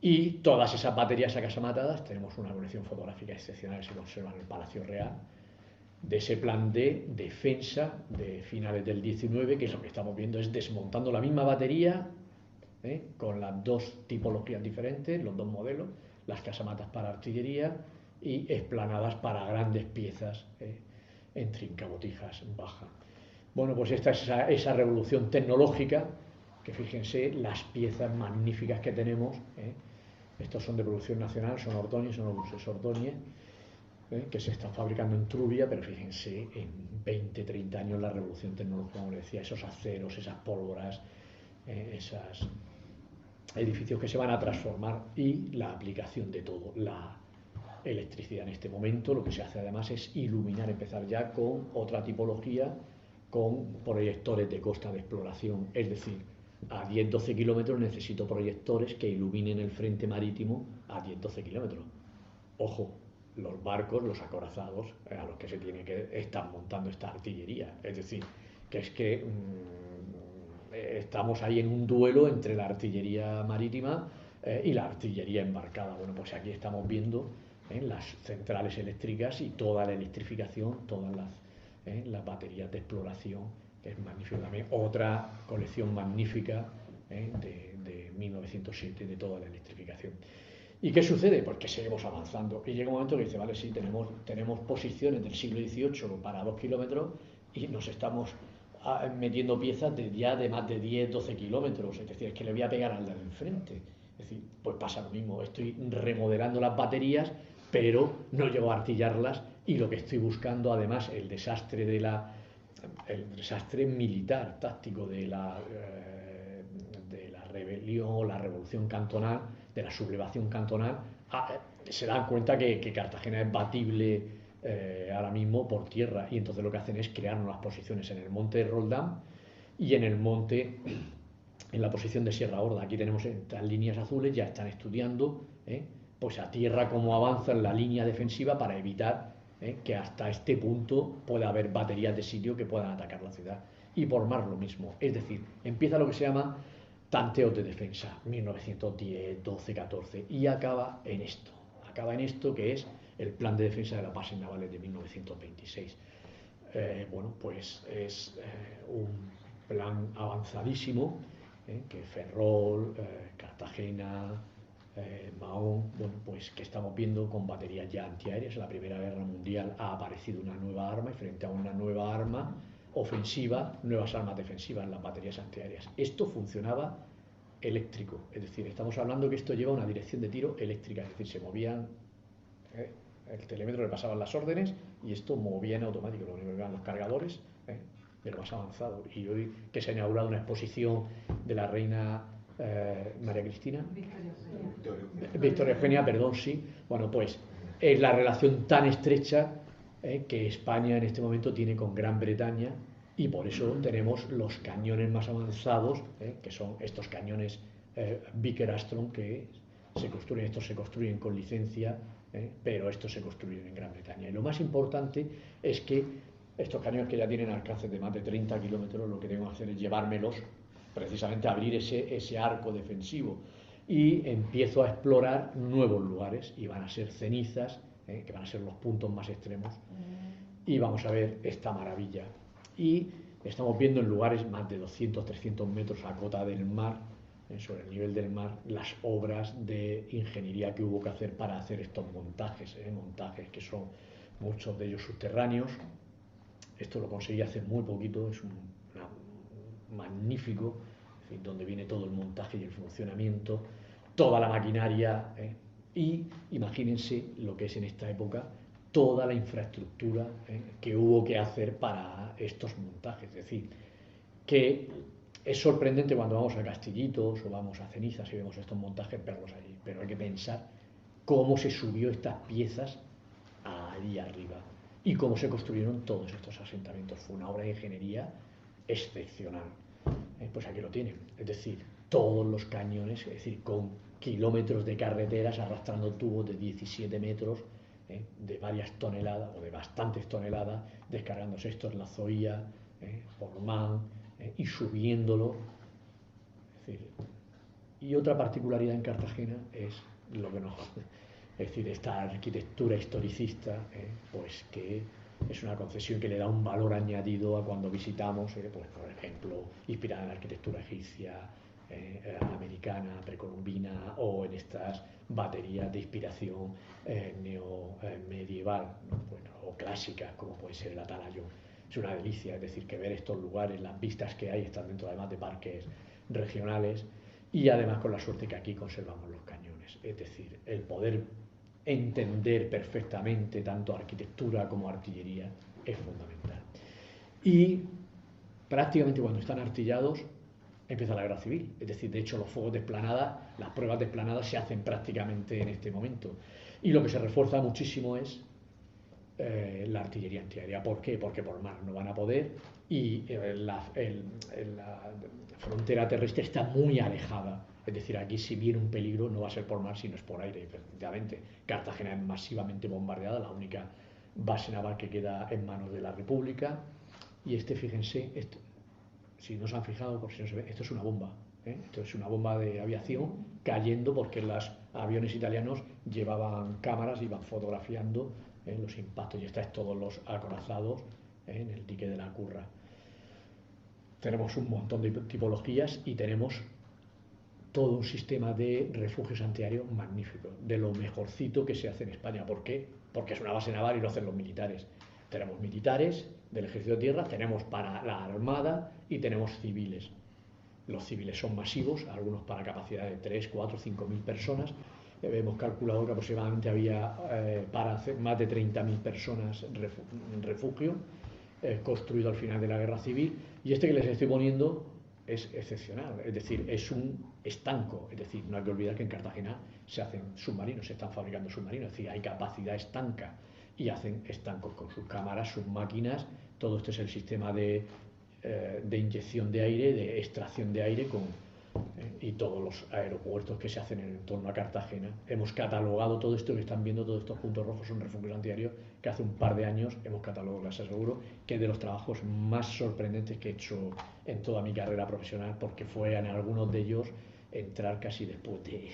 Y todas esas baterías acasamatadas, tenemos una colección fotográfica excepcional que se conserva en el Palacio Real, de ese plan de defensa de finales del 19, que es lo que estamos viendo, es desmontando la misma batería, con las dos tipologías diferentes, los dos modelos, las casamatas para artillería y esplanadas para grandes piezas en trincabotijas baja. Bueno, pues esta es esa revolución tecnológica, que fíjense las piezas magníficas que tenemos. Estos son de producción nacional, son Ordóñez, son los buses Ordóñez, que se están fabricando en Trubia, pero fíjense, en 20-30 años la revolución tecnológica, como decía, esos aceros, esas pólvoras, esos edificios que se van a transformar, y la aplicación de todo, la electricidad en este momento. Lo que se hace además es iluminar, empezar ya con otra tipología, con proyectores de costa de exploración, es decir, a 10-12 kilómetros necesito proyectores que iluminen el frente marítimo a 10-12 kilómetros. Ojo, los barcos, los acorazados, a los que se tiene que estar montando esta artillería. Es decir, que es que estamos ahí en un duelo entre la artillería marítima y la artillería embarcada. Bueno, pues aquí estamos viendo las centrales eléctricas y toda la electrificación, todas las baterías de exploración, que es magnífico también. Otra colección magnífica de 1907 de toda la electrificación. ¿Y qué sucede? Pues que seguimos avanzando. Y llega un momento que dice, vale, sí, tenemos posiciones del siglo XVIII para 2 kilómetros y nos estamos metiendo piezas de más de 10-12 kilómetros. Es decir, es que le voy a pegar al de enfrente. Es decir, pues pasa lo mismo. Estoy remodelando las baterías, pero no llego a artillarlas, y lo que estoy buscando, además, el desastre militar, táctico de la rebelión, la revolución cantonal, de la sublevación cantonal, se dan cuenta que Cartagena es batible ahora mismo por tierra, y entonces lo que hacen es crear nuevas posiciones en el monte de Roldán y en el monte en la posición de Sierra Horda. Aquí tenemos estas líneas azules, ya están estudiando pues a tierra cómo avanza en la línea defensiva para evitar que hasta este punto pueda haber baterías de sitio que puedan atacar la ciudad. Y por mar lo mismo, es decir, empieza lo que se llama tanteos de defensa, 1910, 12, 14, y acaba en esto que es el plan de defensa de las bases navales de 1926. Bueno, pues es un plan avanzadísimo que Ferrol, Cartagena, Mahón, bueno, pues que estamos viendo con baterías ya antiaéreas. En la Primera Guerra Mundial ha aparecido una nueva arma y frente a una nueva arma ofensiva, nuevas armas defensivas, las baterías antiaéreas. Esto funcionaba eléctrico, es decir, estamos hablando que esto lleva una dirección de tiro eléctrica, es decir, se movían, el telémetro le pasaban las órdenes y esto movía en automático, lo único que eran los cargadores de lo más avanzado. Y hoy que se ha inaugurado una exposición de la reina María Cristina, Victoria Eugenia, perdón, sí, bueno, pues es la relación tan estrecha que España en este momento tiene con Gran Bretaña, y por eso tenemos los cañones más avanzados, que son estos cañones Vickers Armstrong, que estos se construyen con licencia, pero estos se construyen en Gran Bretaña. Y lo más importante es que estos cañones, que ya tienen alcances de más de 30 kilómetros, lo que tengo que hacer es llevármelos, precisamente a abrir ese arco defensivo, y empiezo a explorar nuevos lugares, y van a ser Cenizas, que van a ser los puntos más extremos, y vamos a ver esta maravilla. Y estamos viendo en lugares más de 200, 300 metros a cota del mar, sobre el nivel del mar, las obras de ingeniería que hubo que hacer para hacer estos montajes, montajes que son muchos de ellos subterráneos. Esto lo conseguí hace muy poquito, es magnífico, en fin, donde viene todo el montaje y el funcionamiento, toda la maquinaria, y imagínense lo que es en esta época toda la infraestructura que hubo que hacer para estos montajes. Es decir, que es sorprendente cuando vamos a Castillitos o vamos a Cenizas y vemos estos montajes, verlos allí, pero hay que pensar cómo se subió estas piezas allí arriba y cómo se construyeron todos estos asentamientos. Fue una obra de ingeniería excepcional. Pues aquí lo tienen, es decir, todos los cañones, es decir, con kilómetros de carreteras arrastrando tubos de 17 metros, de varias toneladas o de bastantes toneladas, descargándose esto en la Zoía, Portmán, y subiéndolo. Es decir, y otra particularidad en Cartagena es lo que nos, es decir, esta arquitectura historicista, pues que es una concesión que le da un valor añadido a cuando visitamos, pues, por ejemplo, inspirada en la arquitectura egipcia, americana, precolombina, o en estas baterías de inspiración medieval, ¿no? Bueno, o clásicas, como puede ser el Atalaya. Es una delicia, es decir, que ver estos lugares, las vistas que hay, están dentro además de parques regionales, y además con la suerte que aquí conservamos los cañones. Es decir, el poder entender perfectamente tanto arquitectura como artillería es fundamental. Y prácticamente cuando están artillados empieza la guerra civil. Es decir, de hecho los fuegos de esplanada, las pruebas de esplanada se hacen prácticamente en este momento. Y lo que se refuerza muchísimo es la artillería antiaérea. ¿Por qué? Porque por mar no van a poder, y la frontera terrestre está muy alejada. Es decir, aquí si viene un peligro no va a ser por mar, sino es por aire. Efectivamente, Cartagena es masivamente bombardeada, la única base naval que queda en manos de la República. Y fíjense, si no se han fijado, por si no se ve, esto es una bomba. Esto es una bomba de aviación cayendo porque los aviones italianos llevaban cámaras, iban fotografiando los impactos, y estáis todos los acorazados en el dique de la Curra. Tenemos un montón de tipologías y tenemos todo un sistema de refugios antiaéreos magnífico, de lo mejorcito que se hace en España. ¿Por qué? Porque es una base naval y lo hacen los militares. Tenemos militares del Ejército de Tierra, tenemos para la Armada y tenemos civiles. Los civiles son masivos, algunos para capacidad de 3, 4, 5.000 personas. Hemos calculado que aproximadamente había para hacer más de 30.000 personas en refugio, construido al final de la Guerra Civil. Y que les estoy poniendo es excepcional, es decir, es un estanco. Es decir, no hay que olvidar que en Cartagena se hacen submarinos, se están fabricando submarinos, es decir, hay capacidad estanca y hacen estancos con sus cámaras, sus máquinas. Todo esto es el sistema de inyección de aire, de extracción de aire y todos los aeropuertos que se hacen en torno a Cartagena. Hemos catalogado todo esto que están viendo, todos estos puntos rojos son refugios antiaéreos que hace un par de años hemos catalogado. Les aseguro que es de los trabajos más sorprendentes que he hecho en toda mi carrera profesional, porque fue en algunos de ellos entrar casi después de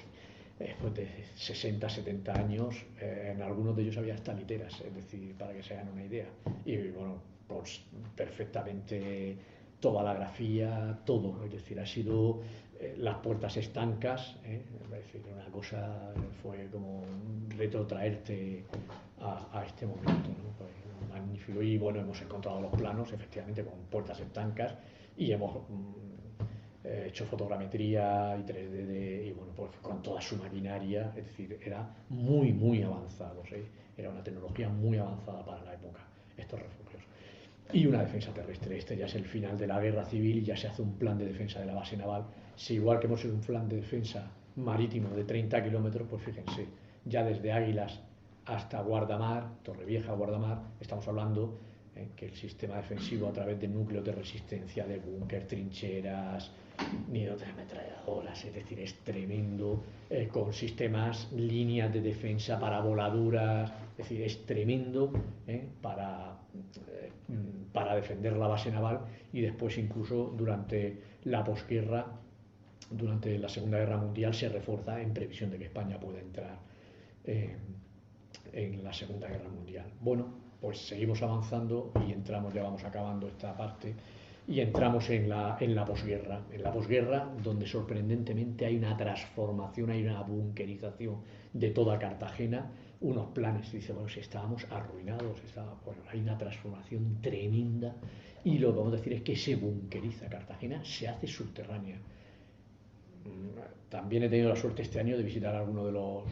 60, 70 años, en algunos de ellos había hasta literas, es decir, para que se hagan una idea. Y bueno, pues perfectamente toda la grafía, todo, es decir, ha sido las puertas estancas, es decir, una cosa fue como retrotraerte a este momento, ¿no? Pues, magnífico. Y bueno, hemos encontrado los planos, efectivamente, con puertas estancas y hemos hecho fotogrametría y 3D y bueno, pues con toda su maquinaria, es decir, era muy avanzado, ¿sí? Era una tecnología muy avanzada para la época, estos refugios. Y una defensa terrestre. Este ya es el final de la guerra civil y ya se hace un plan de defensa de la base naval. Si igual que hemos hecho un plan de defensa marítimo de 30 kilómetros, pues fíjense, ya desde Águilas hasta Guardamar, Torrevieja, Guardamar, estamos hablando que el sistema defensivo a través de núcleos de resistencia, de búnker, trincheras, nidos de ametralladoras, es decir, es tremendo, con sistemas, líneas de defensa para voladuras, es decir, es tremendo para defender la base naval. Y después incluso durante la posguerra, durante la Segunda Guerra Mundial, se refuerza en previsión de que España pueda entrar en la Segunda Guerra Mundial. Bueno, pues seguimos avanzando y entramos, ya vamos acabando esta parte, y entramos en la posguerra. En la posguerra, donde sorprendentemente hay una transformación, hay una bunkerización de toda Cartagena, unos planes, dice, bueno, si estábamos arruinados, bueno, hay una transformación tremenda, y lo que vamos a decir es que se bunkeriza Cartagena, se hace subterránea. También he tenido la suerte este año de visitar algunos de los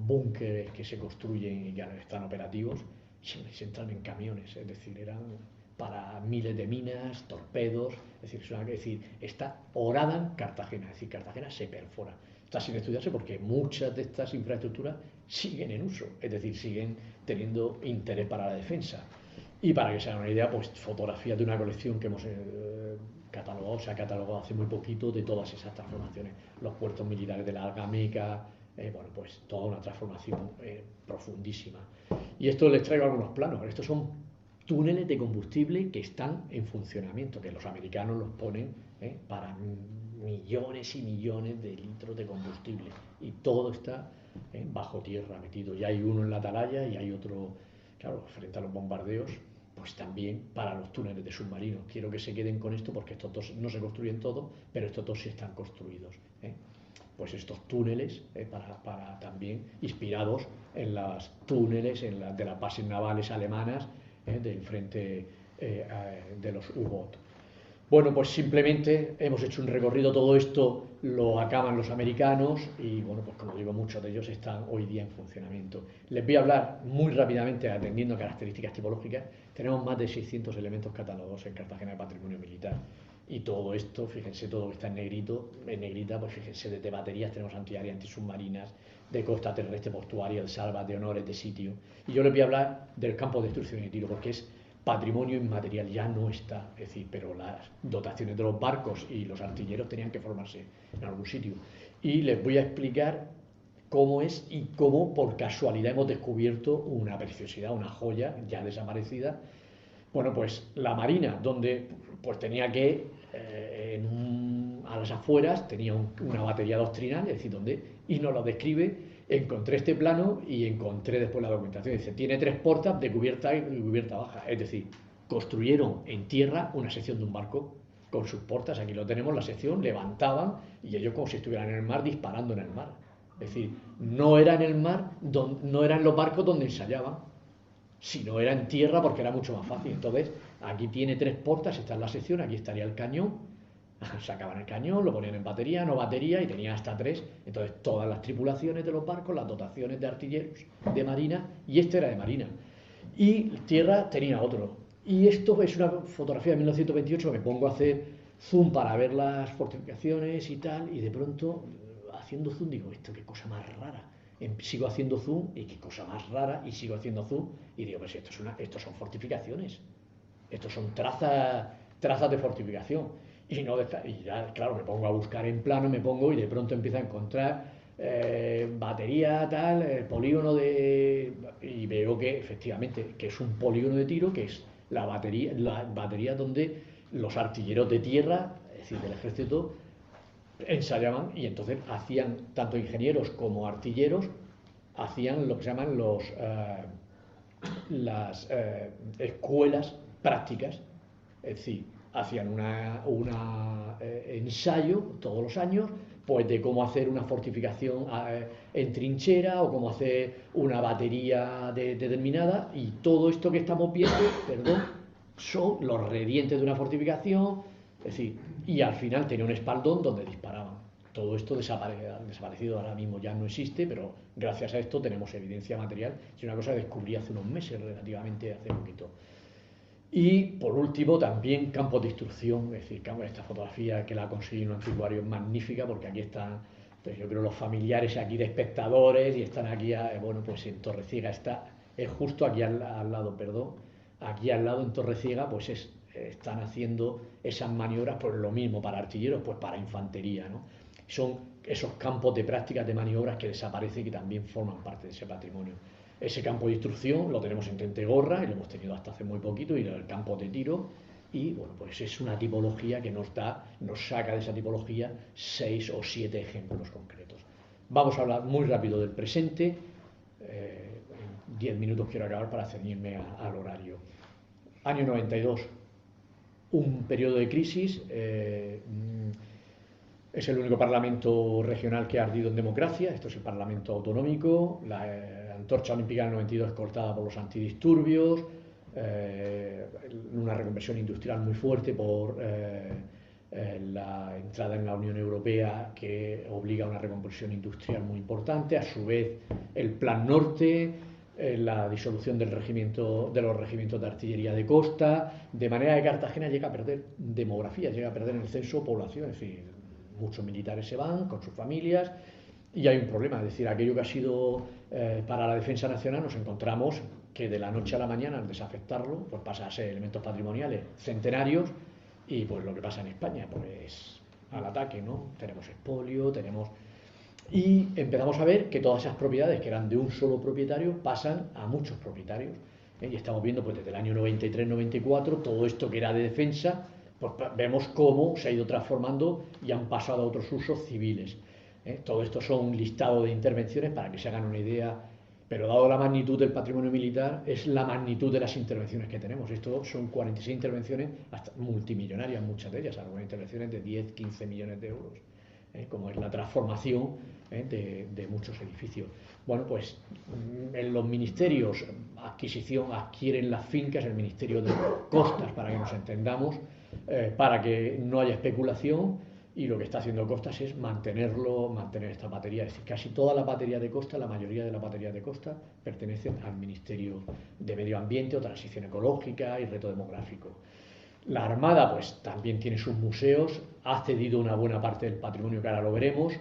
búnkeres que se construyen y que están operativos, y se entran en camiones, es decir, eran para miles de minas, torpedos, es decir, está orada en Cartagena, es decir, Cartagena se perfora. Está sin estudiarse porque muchas de estas infraestructuras siguen en uso, es decir, siguen teniendo interés para la defensa. Y para que se hagan una idea, pues fotografías de una colección que hemos se ha catalogado hace muy poquito de todas esas transformaciones, los puertos militares de la Algameca, bueno, pues toda una transformación profundísima. Y esto les traigo algunos planos. Estos son túneles de combustible que están en funcionamiento, que los americanos los ponen para millones y millones de litros de combustible, y todo está bajo tierra metido. Y hay uno en la atalaya y hay otro, claro, frente a los bombardeos, pues también para los túneles de submarinos. Quiero que se queden con esto porque estos dos no se construyen todos, pero estos dos sí están construidos. Pues estos túneles para también inspirados en los túneles de las bases navales alemanas del frente de los U-Boot. Bueno, pues simplemente hemos hecho un recorrido, todo esto lo acaban los americanos y bueno, pues como digo, muchos de ellos están hoy día en funcionamiento. Les voy a hablar muy rápidamente, atendiendo a características tipológicas. Tenemos más de 600 elementos catalogados en Cartagena de patrimonio militar. Y todo esto, fíjense, todo lo que está en negrita, pues fíjense, desde baterías tenemos antiaéreas, antisubmarinas, de costa terrestre, portuaria, de salvas, de honores, de sitio. Y yo les voy a hablar del campo de destrucción y tiro, porque es patrimonio inmaterial, ya no está, es decir, pero las dotaciones de los barcos y los artilleros tenían que formarse en algún sitio. Y les voy a explicar cómo es y cómo por casualidad hemos descubierto una preciosidad, una joya ya desaparecida. Bueno, pues la Marina, donde pues tenía que, a las afueras, tenía una batería doctrinal, es decir, y nos lo describe. Encontré este plano y encontré después la documentación. Dice, tiene 3 portas de cubierta y cubierta baja. Es decir, construyeron en tierra una sección de un barco con sus portas. Aquí lo tenemos, la sección, levantaban y ellos como si estuvieran en el mar disparando en el mar. Es decir, no era en el mar, no eran los barcos donde ensayaban, sino era en tierra porque era mucho más fácil. Entonces, aquí tiene 3 portas, esta es la sección, aquí estaría el cañón. Sacaban el cañón, lo ponían en batería, no batería, y tenía hasta 3. Entonces todas las tripulaciones de los barcos, las dotaciones de artilleros de marina, y este era de marina, y tierra tenía otro. Y esto es una fotografía de 1928. Me pongo a hacer zoom para ver las fortificaciones y tal, y de pronto haciendo zoom digo, esto qué cosa más rara. Sigo haciendo zoom y qué cosa más rara, y sigo haciendo zoom y digo, pues esto son fortificaciones, estos son trazas de fortificación. y ya, claro, me pongo a buscar en plano, me pongo y de pronto empiezo a encontrar batería tal, polígono y veo que efectivamente que es un polígono de tiro, que es la batería donde los artilleros de tierra, es decir, del ejército, ensayaban y entonces hacían, tanto ingenieros como artilleros, hacían lo que se llaman las escuelas prácticas, es decir, hacían ensayo todos los años pues de cómo hacer una fortificación en trinchera o cómo hacer una batería determinada, y todo esto que estamos viendo, perdón, son los redientes de una fortificación, es decir, y al final tenía un espaldón donde disparaban. Todo esto desaparecido ahora mismo, ya no existe, pero gracias a esto tenemos evidencia material. Es una cosa que descubrí hace unos meses, relativamente hace poquito. Y por último, también campos de instrucción, es decir, esta fotografía que la conseguí en un anticuario es magnífica, porque aquí están, pues yo creo, los familiares aquí de espectadores, y están aquí, bueno, pues en Torreciega es justo aquí al lado, perdón, aquí al lado en Torreciega, pues están haciendo esas maniobras, pues lo mismo para artilleros, pues para infantería, ¿no? Son esos campos de prácticas de maniobras que desaparecen y que también forman parte de ese patrimonio. Ese campo de instrucción lo tenemos en Tentegorra y lo hemos tenido hasta hace muy poquito, y el campo de tiro, y bueno, pues es una tipología que nos saca de esa tipología 6 o 7 ejemplos concretos. Vamos a hablar muy rápido del presente, en 10 minutos quiero acabar para ceñirme al horario. Año 92, un periodo de crisis, es el único parlamento regional que ha ardido en democracia. Esto es el parlamento autonómico. La antorcha olímpica del 92 es cortada por los antidisturbios, una reconversión industrial muy fuerte por la entrada en la Unión Europea, que obliga a una reconversión industrial muy importante. A su vez, el Plan Norte, la disolución de los regimientos de artillería de costa, de manera que Cartagena llega a perder demografía, llega a perder en el censo población, es decir, muchos militares se van con sus familias y hay un problema. Es decir, aquello que ha sido para la defensa nacional, nos encontramos que de la noche a la mañana, al desafectarlo, pues pasa a ser elementos patrimoniales centenarios, y pues lo que pasa en España, pues al ataque, ¿no? Tenemos expolio, y empezamos a ver que todas esas propiedades que eran de un solo propietario pasan a muchos propietarios, y estamos viendo pues desde el año 93-94 todo esto que era de defensa, pues vemos cómo se ha ido transformando y han pasado a otros usos civiles. Todo esto son un listado de intervenciones para que se hagan una idea, pero dado la magnitud del patrimonio militar, es la magnitud de las intervenciones que tenemos. Esto son 46 intervenciones, hasta multimillonarias muchas de ellas, algunas intervenciones de 10-15 millones de euros, como es la transformación de muchos edificios. Bueno, pues en los ministerios adquieren las fincas, el Ministerio de Costas, para que nos entendamos, para que no haya especulación, y lo que está haciendo Costas es mantener esta batería. Es decir, casi toda la batería de costa, la mayoría de las baterías de costa, pertenecen al Ministerio de Medio Ambiente o Transición Ecológica y Reto Demográfico. La Armada pues también tiene sus museos, ha cedido una buena parte del patrimonio, que ahora lo veremos.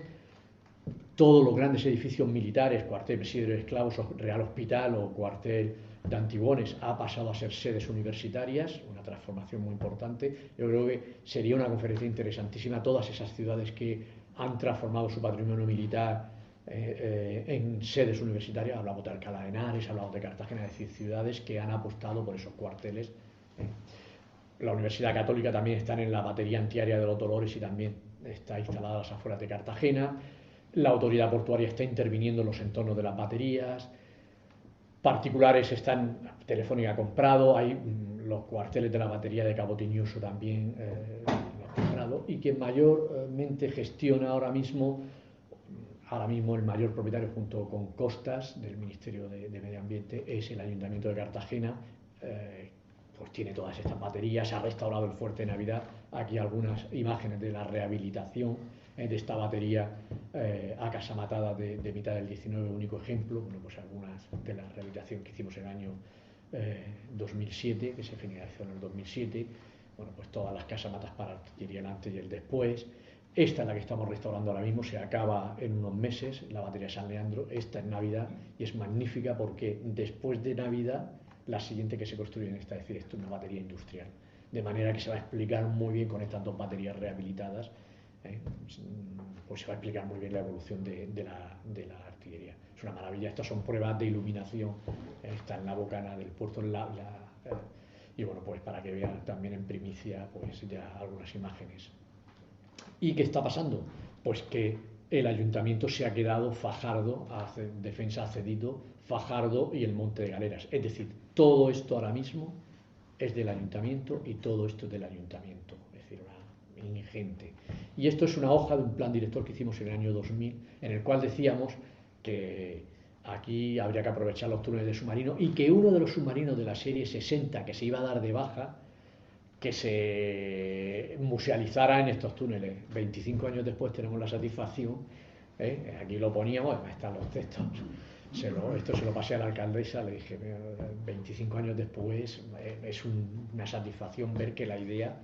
Todos los grandes edificios militares, cuartel Presidio de Esclavos, Real Hospital o cuartel de Antigones, ha pasado a ser sedes universitarias, una transformación muy importante. Yo creo que sería una conferencia interesantísima todas esas ciudades que han transformado su patrimonio militar en sedes universitarias. Hablamos de Alcalá de Henares, hablamos de Cartagena, es decir, ciudades que han apostado por esos cuarteles. La Universidad Católica también está en la batería antiaérea de los Dolores y también está instalada a las afueras de Cartagena. La autoridad portuaria está interviniendo en los entornos de las baterías. Particulares están, Telefónica ha comprado, hay los cuarteles de la batería de Cabo Tiñoso también lo ha comprado, y quien mayormente gestiona ahora mismo el mayor propietario junto con Costas del Ministerio de Medio Ambiente es el Ayuntamiento de Cartagena. Pues tiene todas estas baterías, ha restaurado el Fuerte de Navidad. Aquí algunas imágenes de la rehabilitación de esta batería a Casa Matada de mitad del 19, único ejemplo. Bueno, pues algunas de la rehabilitación que hicimos en el año 2007, que se finalizó en el 2007. Bueno, pues todas las casamatas para artillería, el antes y el después. Esta es la que estamos restaurando ahora mismo, se acaba en unos meses, la batería de San Leandro. Esta es Navidad y es magnífica porque después de Navidad la siguiente que se construye en esta, es decir, esto es una batería industrial. de manera que se va a explicar muy bien con estas 2 baterías rehabilitadas, pues se va a explicar muy bien la evolución de la artillería. Es una maravilla. Estas son pruebas de iluminación, está en la bocana del puerto, y bueno, pues para que vean también en primicia pues ya algunas imágenes. ¿Y qué está pasando? Pues que el ayuntamiento se ha quedado Fajardo, Defensa ha cedido Fajardo y el Monte de Galeras. Es decir, todo esto ahora mismo es del ayuntamiento y todo esto es del ayuntamiento. Es decir, una ingente. Y esto es una hoja de un plan director que hicimos en el año 2000, en el cual decíamos que aquí habría que aprovechar los túneles de submarino y que uno de los submarinos de la serie 60 que se iba a dar de baja, que se musealizara en estos túneles. 25 años después tenemos la satisfacción, aquí lo poníamos, además están los textos, esto se lo pasé a la alcaldesa, le dije, 25 años después es una satisfacción ver que la idea,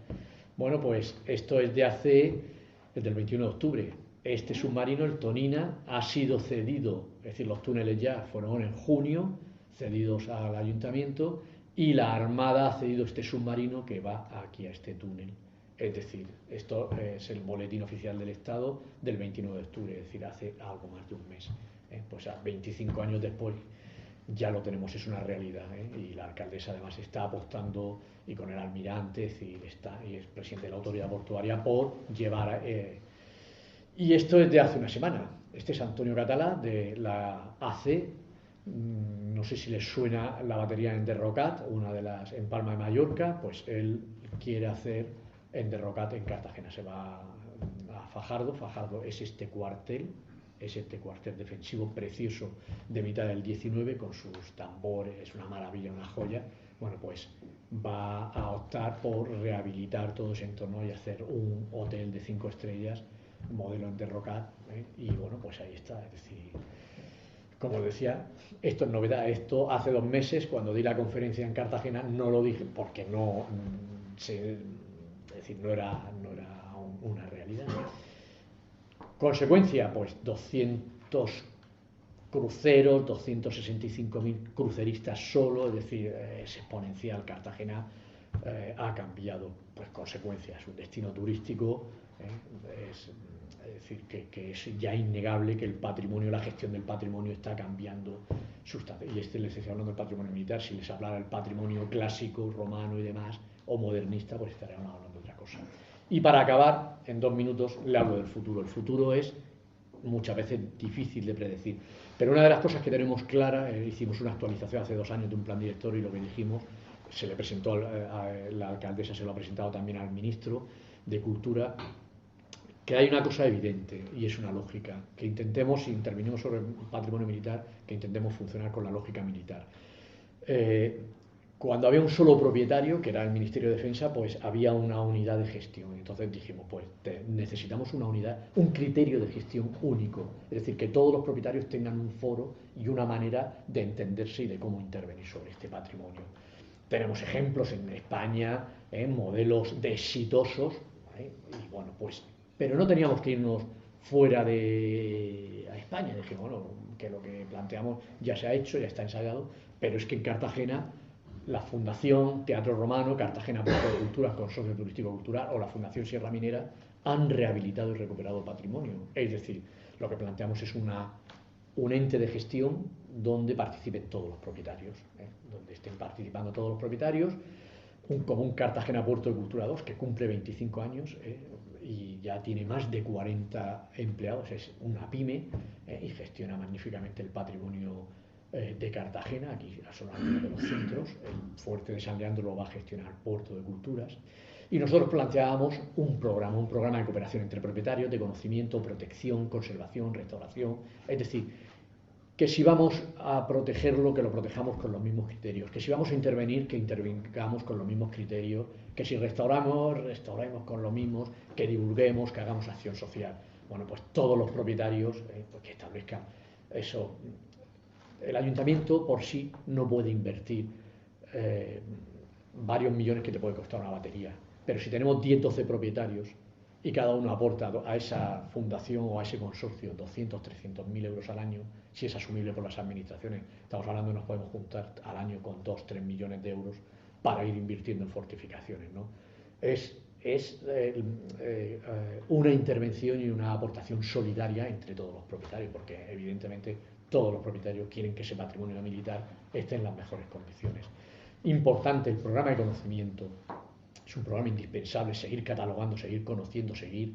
bueno, pues esto es desde el 21 de octubre. Este submarino, el Tonina, ha sido cedido, es decir, los túneles ya fueron en junio cedidos al ayuntamiento, y la Armada ha cedido este submarino que va aquí a este túnel. Es decir, esto es el boletín oficial del Estado del 29 de octubre, es decir, hace algo más de un mes. Pues a 25 años después ya lo tenemos, es una realidad. Y la alcaldesa además está apostando, y con el almirante, es decir, y es presidente de la autoridad portuaria, por llevar... y esto es de hace una semana. Este es Antonio Catalá, de la AC. No sé si les suena la batería en Derrocat, una de las en Palma de Mallorca, pues él quiere hacer en Derrocat, en Cartagena. Se va a Fajardo. Fajardo es este cuartel defensivo precioso de mitad del 19 con sus tambores, es una maravilla, una joya. Bueno, pues va a optar por rehabilitar todo ese entorno y hacer un hotel de 5 estrellas modelo en Derrocat, y bueno, pues ahí está. Es decir, como decía, esto es novedad. Esto hace 2 meses, cuando di la conferencia en Cartagena, no lo dije porque no, es decir, no era una realidad. Consecuencia, pues 200 cruceros, 265.000 cruceristas solo, es decir, es exponencial. Cartagena ha cambiado, pues consecuencias, un destino turístico, es decir, que es ya innegable que el patrimonio, la gestión del patrimonio está cambiando sustancialmente. Y les estoy hablando del patrimonio militar. Si les hablara del patrimonio clásico, romano y demás, o modernista, pues estaríamos hablando de otra cosa. Y para acabar, en 2 minutos, le hablo del futuro. El futuro es muchas veces difícil de predecir, pero una de las cosas que tenemos clara, hicimos una actualización hace 2 años de un plan director, y lo que dijimos, se le presentó a la alcaldesa, se lo ha presentado también al ministro de Cultura, que hay una cosa evidente, y es una lógica, que intentemos, si intervenimos sobre el patrimonio militar, que intentemos funcionar con la lógica militar. Cuando había un solo propietario, que era el Ministerio de Defensa, pues había una unidad de gestión. Entonces dijimos, pues necesitamos una unidad, un criterio de gestión único. Es decir, que todos los propietarios tengan un foro y una manera de entenderse y de cómo intervenir sobre este patrimonio. Tenemos ejemplos en España, modelos de exitosos, y bueno, pues, pero no teníamos que irnos fuera de España. Dijimos, bueno, que lo que planteamos ya se ha hecho, ya está ensayado, pero es que en Cartagena la Fundación Teatro Romano, Cartagena Puerto de Culturas, Consorcio Turístico Cultural, o la Fundación Sierra Minera han rehabilitado y recuperado patrimonio. Es decir, lo que planteamos es un ente de gestión donde participen todos los propietarios, donde estén participando todos los propietarios, como un Cartagena Puerto de Cultura 2 que cumple 25 años y ya tiene más de 40 empleados, es una pyme, y gestiona magníficamente el patrimonio de Cartagena. Aquí son algunos de los centros. El fuerte de San Leandro lo va a gestionar Puerto de Culturas, y nosotros planteábamos un programa de cooperación entre propietarios, de conocimiento, protección, conservación, restauración. Es decir, que si vamos a protegerlo, que lo protejamos con los mismos criterios, que si vamos a intervenir, que intervengamos con los mismos criterios, que si restauramos con los mismos, que divulguemos, que hagamos acción social. Bueno, pues todos los propietarios pues que establezcan eso. El ayuntamiento por sí no puede invertir varios millones que te puede costar una batería, pero si tenemos 10-12 propietarios y cada uno aporta a esa fundación o a ese consorcio 200-300.000 euros al año, si es asumible por las administraciones, estamos hablando de nos podemos juntar al año con 2-3 millones de euros para ir invirtiendo en fortificaciones, ¿no? Es una intervención y una aportación solidaria entre todos los propietarios, porque evidentemente todos los propietarios quieren que ese patrimonio militar esté en las mejores condiciones. Importante el programa de conocimiento, es un programa indispensable, seguir catalogando, seguir conociendo, seguir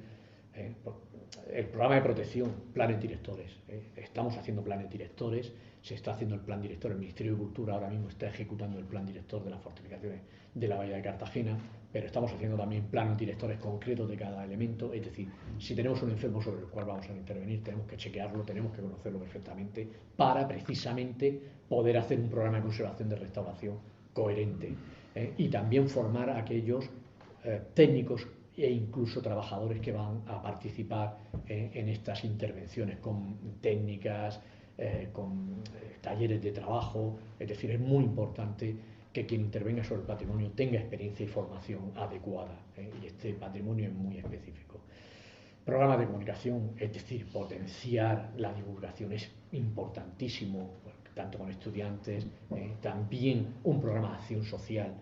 el programa de protección, planes directores. Estamos haciendo planes directores, se está haciendo el plan director, el Ministerio de Cultura ahora mismo está ejecutando el plan director de las fortificaciones de la Bahía de Cartagena, pero estamos haciendo también planes directores concretos de cada elemento. Es decir, si tenemos un enfermo sobre el cual vamos a intervenir, tenemos que chequearlo, tenemos que conocerlo perfectamente para precisamente poder hacer un programa de conservación de restauración coherente, y también formar a aquellos técnicos e incluso trabajadores que van a participar en estas intervenciones con técnicas, con talleres de trabajo. Es decir, es muy importante que quien intervenga sobre el patrimonio tenga experiencia y formación adecuada, y este patrimonio es muy específico. Programas de comunicación, es decir, potenciar la divulgación es importantísimo, tanto con estudiantes, también un programa de acción social,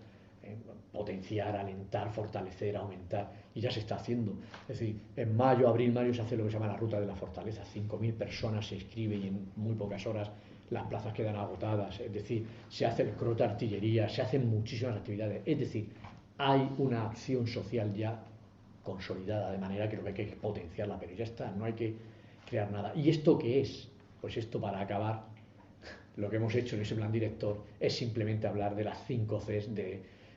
potenciar, alentar, fortalecer, aumentar, y ya se está haciendo. Es decir, en mayo, abril, mayo se hace lo que se llama la Ruta de la Fortaleza, 5.000 personas se inscriben y en muy pocas horas las plazas quedan agotadas. Es decir, se hace el cross de artillería, se hacen muchísimas actividades. Es decir, hay una acción social ya consolidada, de manera que lo que hay que potenciarla, pero ya está, no hay que crear nada. ¿Y esto qué es? Pues esto, para acabar, lo que hemos hecho en ese plan director es simplemente hablar de las 5 Cs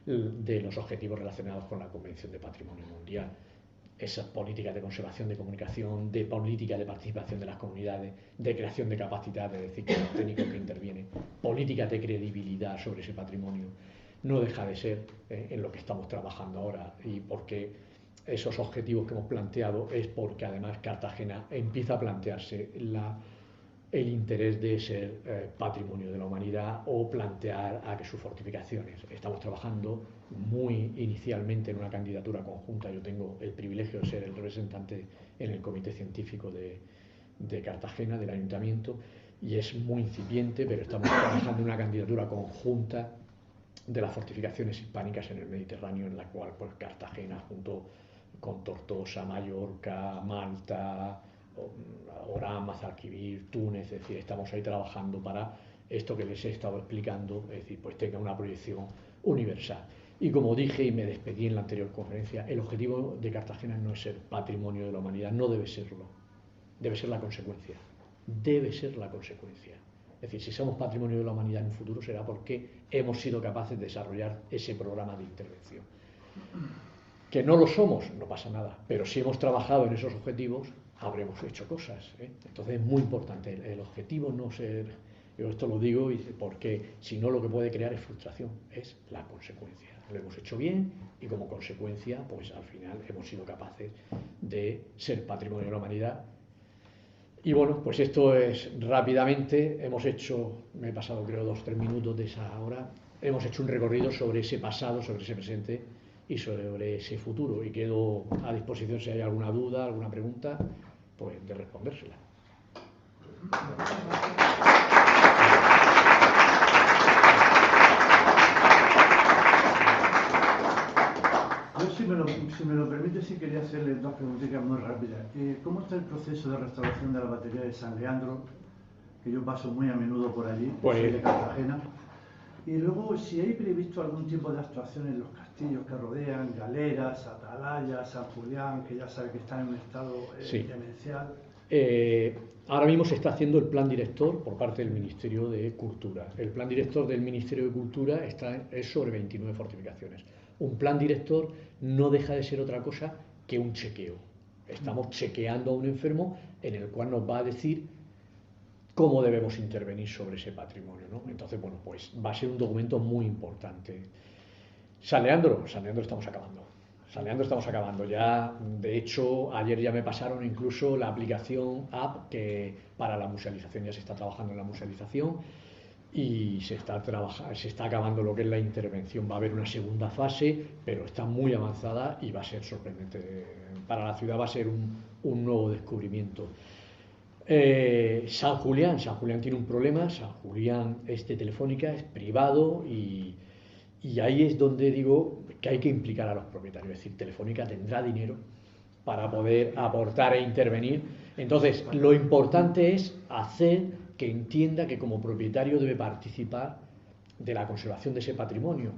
de los objetivos relacionados con la Convención de Patrimonio Mundial. Esas políticas de conservación, de comunicación, de política de participación de las comunidades, de creación de capacidades, es decir, que los técnicos que intervienen, políticas de credibilidad sobre ese patrimonio, no deja de ser en lo que estamos trabajando ahora. Y porque esos objetivos que hemos planteado es porque además Cartagena empieza a plantearse el interés de ser patrimonio de la humanidad, o plantear a que sus fortificaciones. Estamos trabajando muy inicialmente en una candidatura conjunta. Yo tengo el privilegio de ser el representante en el comité científico de Cartagena, del ayuntamiento, y es muy incipiente, pero estamos trabajando en una candidatura conjunta de las fortificaciones hispánicas en el Mediterráneo, en la cual pues Cartagena, junto con Tortosa, Mallorca, Malta, Orán, Mazalquivir, Túnez, es decir, estamos ahí trabajando para esto que les he estado explicando, es decir, pues tenga una proyección universal. Y como dije y me despedí en la anterior conferencia, el objetivo de Cartagena no es ser patrimonio de la humanidad, no debe serlo, debe ser la consecuencia, debe ser la consecuencia. Es decir, si somos patrimonio de la humanidad en un futuro será porque hemos sido capaces de desarrollar ese programa de intervención. Que no lo somos, no pasa nada, pero si hemos trabajado en esos objetivos, habremos hecho cosas, Entonces es muy importante el objetivo, no ser, yo esto lo digo porque si no lo que puede crear es frustración, es la consecuencia. Lo hemos hecho bien y como consecuencia, pues al final hemos sido capaces de ser patrimonio de la humanidad. Y bueno, pues esto es rápidamente, hemos hecho, me he pasado creo 2 o 3 minutos de esa hora, hemos hecho un recorrido sobre ese pasado, sobre ese presente y sobre ese futuro, y quedo a disposición si hay alguna duda, alguna pregunta, pues de respondérsela. Yo, si me lo permite, sí quería hacerle 2 preguntitas muy rápidas. ¿Cómo está el proceso de restauración de la batería de San Leandro? Que yo paso muy a menudo por allí, soy de Cartagena. Y luego, si hay previsto algún tipo de actuación en los castillos que rodean, Galeras, Atalaya, San Julián, que ya sabe que están en un estado demencial. Ahora mismo se está haciendo el plan director por parte del Ministerio de Cultura. El plan director del Ministerio de Cultura es sobre 29 fortificaciones. Un plan director no deja de ser otra cosa que un chequeo. Estamos chequeando a un enfermo en el cual nos va a decir cómo debemos intervenir sobre ese patrimonio, ¿no? Entonces, bueno, pues va a ser un documento muy importante. San Leandro estamos acabando. San Leandro estamos acabando ya. De hecho, ayer ya me pasaron incluso la aplicación app que para la musealización, ya se está trabajando en la musealización y se está acabando lo que es la intervención. Va a haber una segunda fase, pero está muy avanzada y va a ser sorprendente. Para la ciudad va a ser un nuevo descubrimiento. San Julián tiene un problema. San Julián es de Telefónica, es privado y Y ahí es donde digo que hay que implicar a los propietarios, es decir, Telefónica tendrá dinero para poder aportar e intervenir. Entonces, lo importante es hacer que entienda que como propietario debe participar de la conservación de ese patrimonio.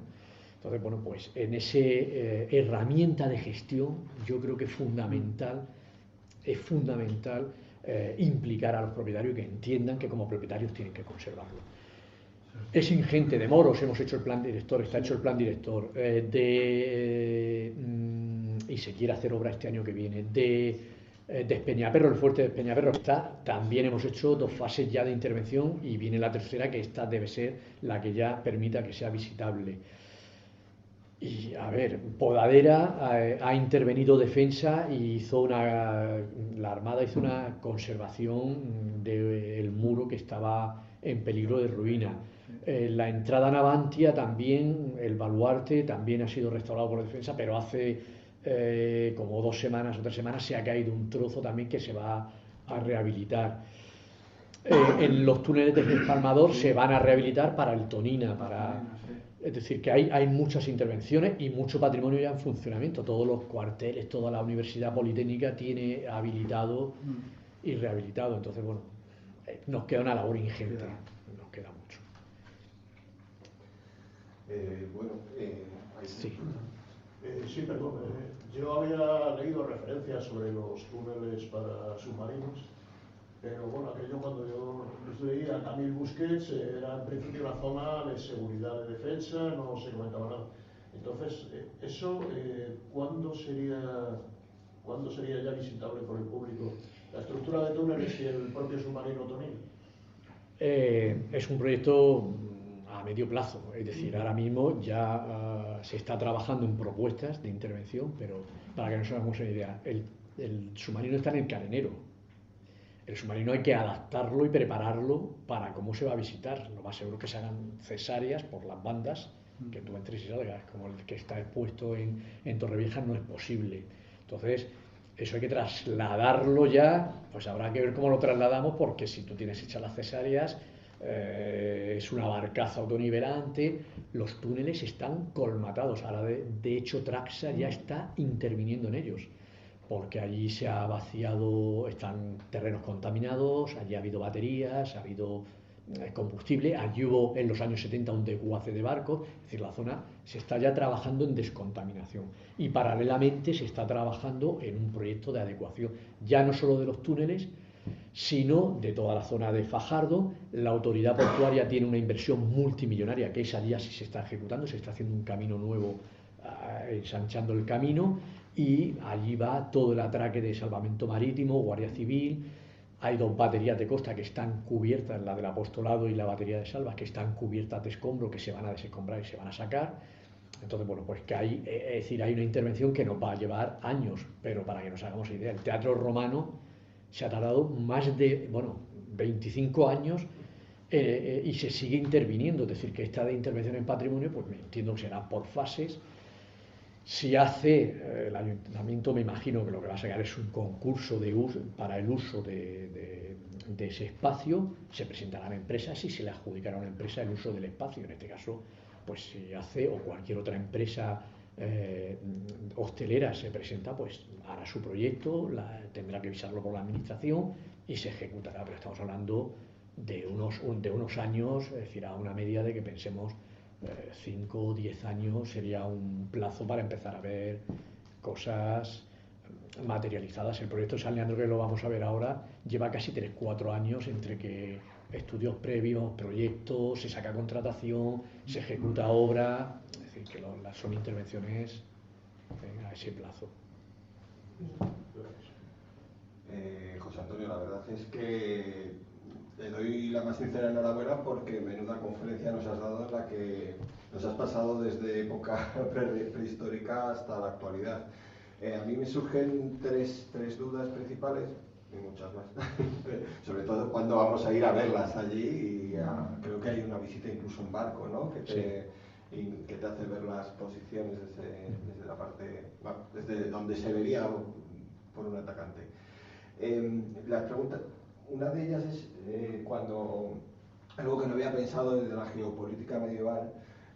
Entonces, bueno, pues en esa herramienta de gestión yo creo que es fundamental implicar a los propietarios y que entiendan que como propietarios tienen que conservarlo. Es ingente, de Moros hemos hecho el plan director, está hecho el plan director, y se quiere hacer obra este año que viene, de Espeñaperro, el fuerte de Espeñaperro está, también hemos hecho 2 fases ya de intervención y viene la tercera, que esta debe ser la que ya permita que sea visitable. Y a ver, Podadera ha intervenido defensa y la Armada hizo una conservación del muro que estaba en peligro de ruina. La entrada a Navantia también, el baluarte también ha sido restaurado por defensa, pero hace como 2 semanas o 3 semanas se ha caído un trozo también que se va a rehabilitar. En los túneles de Palmador se van a rehabilitar para el Tonina, es decir, que hay muchas intervenciones y mucho patrimonio ya en funcionamiento. Todos los cuarteles, toda la Universidad Politécnica tiene habilitado y rehabilitado. Entonces, bueno, nos queda una labor ingente, nos queda mucho. Sí. Sí, perdón. Yo había leído referencias sobre los túneles para submarinos, pero bueno, aquello cuando yo los leía a Camille Busquets era en principio una zona de seguridad, de defensa, no se comentaba nada. Entonces, eso, ¿cuándo sería ya visitable por el público? ¿La estructura de túneles y el propio submarino Tonino? Es un proyecto a medio plazo, es decir, ahora mismo ya se está trabajando en propuestas de intervención, pero para que nos hagamos una idea, el submarino está en el carenero. El submarino hay que adaptarlo y prepararlo para cómo se va a visitar. Lo más seguro es que se hagan cesáreas por las bandas, que tú entres y salgas, como el que está expuesto en Torrevieja no es posible. Entonces, eso hay que trasladarlo ya, pues habrá que ver cómo lo trasladamos, porque si tú tienes hechas las cesáreas, es una barcaza autonivelante, los túneles están colmatados. Ahora, de hecho, Traxa ya está interviniendo en ellos, porque allí se ha vaciado, están terrenos contaminados, allí ha habido baterías, ha habido combustible, allí hubo en los años 70 un desguace de barcos, es decir, la zona se está ya trabajando en descontaminación y paralelamente se está trabajando en un proyecto de adecuación, ya no solo de los túneles, sino de toda la zona de Fajardo. La autoridad portuaria tiene una inversión multimillonaria que esa ya sí se está ejecutando, se está haciendo un camino nuevo, ensanchando el camino, y allí va todo el atraque de salvamento marítimo, Guardia Civil. Hay 2 baterías de costa que están cubiertas, la del Apostolado y la batería de Salvas, que están cubiertas de escombro, que se van a desescombrar y se van a sacar. Entonces, bueno, pues que es decir, hay una intervención que nos va a llevar años, pero para que nos hagamos idea, el Teatro Romano se ha tardado más de, 25 años y se sigue interviniendo. Es decir, que esta de intervención en patrimonio, pues me entiendo que será por fases. Si hace el ayuntamiento, me imagino que lo que va a sacar es un concurso para el uso de ese espacio, se presentarán empresas y se le adjudicará a una empresa el uso del espacio. En este caso, pues si hace, o cualquier otra empresa hostelera se presenta, pues hará su proyecto, tendrá que visarlo por la administración y se ejecutará. Pero estamos hablando de unos años, es decir, a una media de que pensemos 5 o 10 años sería un plazo para empezar a ver cosas materializadas. El proyecto de San Leandro, que lo vamos a ver ahora, lleva casi 3-4 años entre que estudios previos, proyectos, se saca contratación, se ejecuta obra, es decir, que son intervenciones a ese plazo. José Antonio, la verdad es que te doy la más sincera enhorabuena, porque menuda conferencia nos has dado, en la que nos has pasado desde época prehistórica hasta la actualidad. A mí me surgen tres dudas principales, y muchas más, sobre todo cuando vamos a ir a verlas allí, y creo que hay una visita incluso en barco, ¿no? que te hace ver las posiciones desde la parte, desde donde se vería por un atacante. La pregunta, una de ellas es cuando algo que no había pensado desde la geopolítica medieval,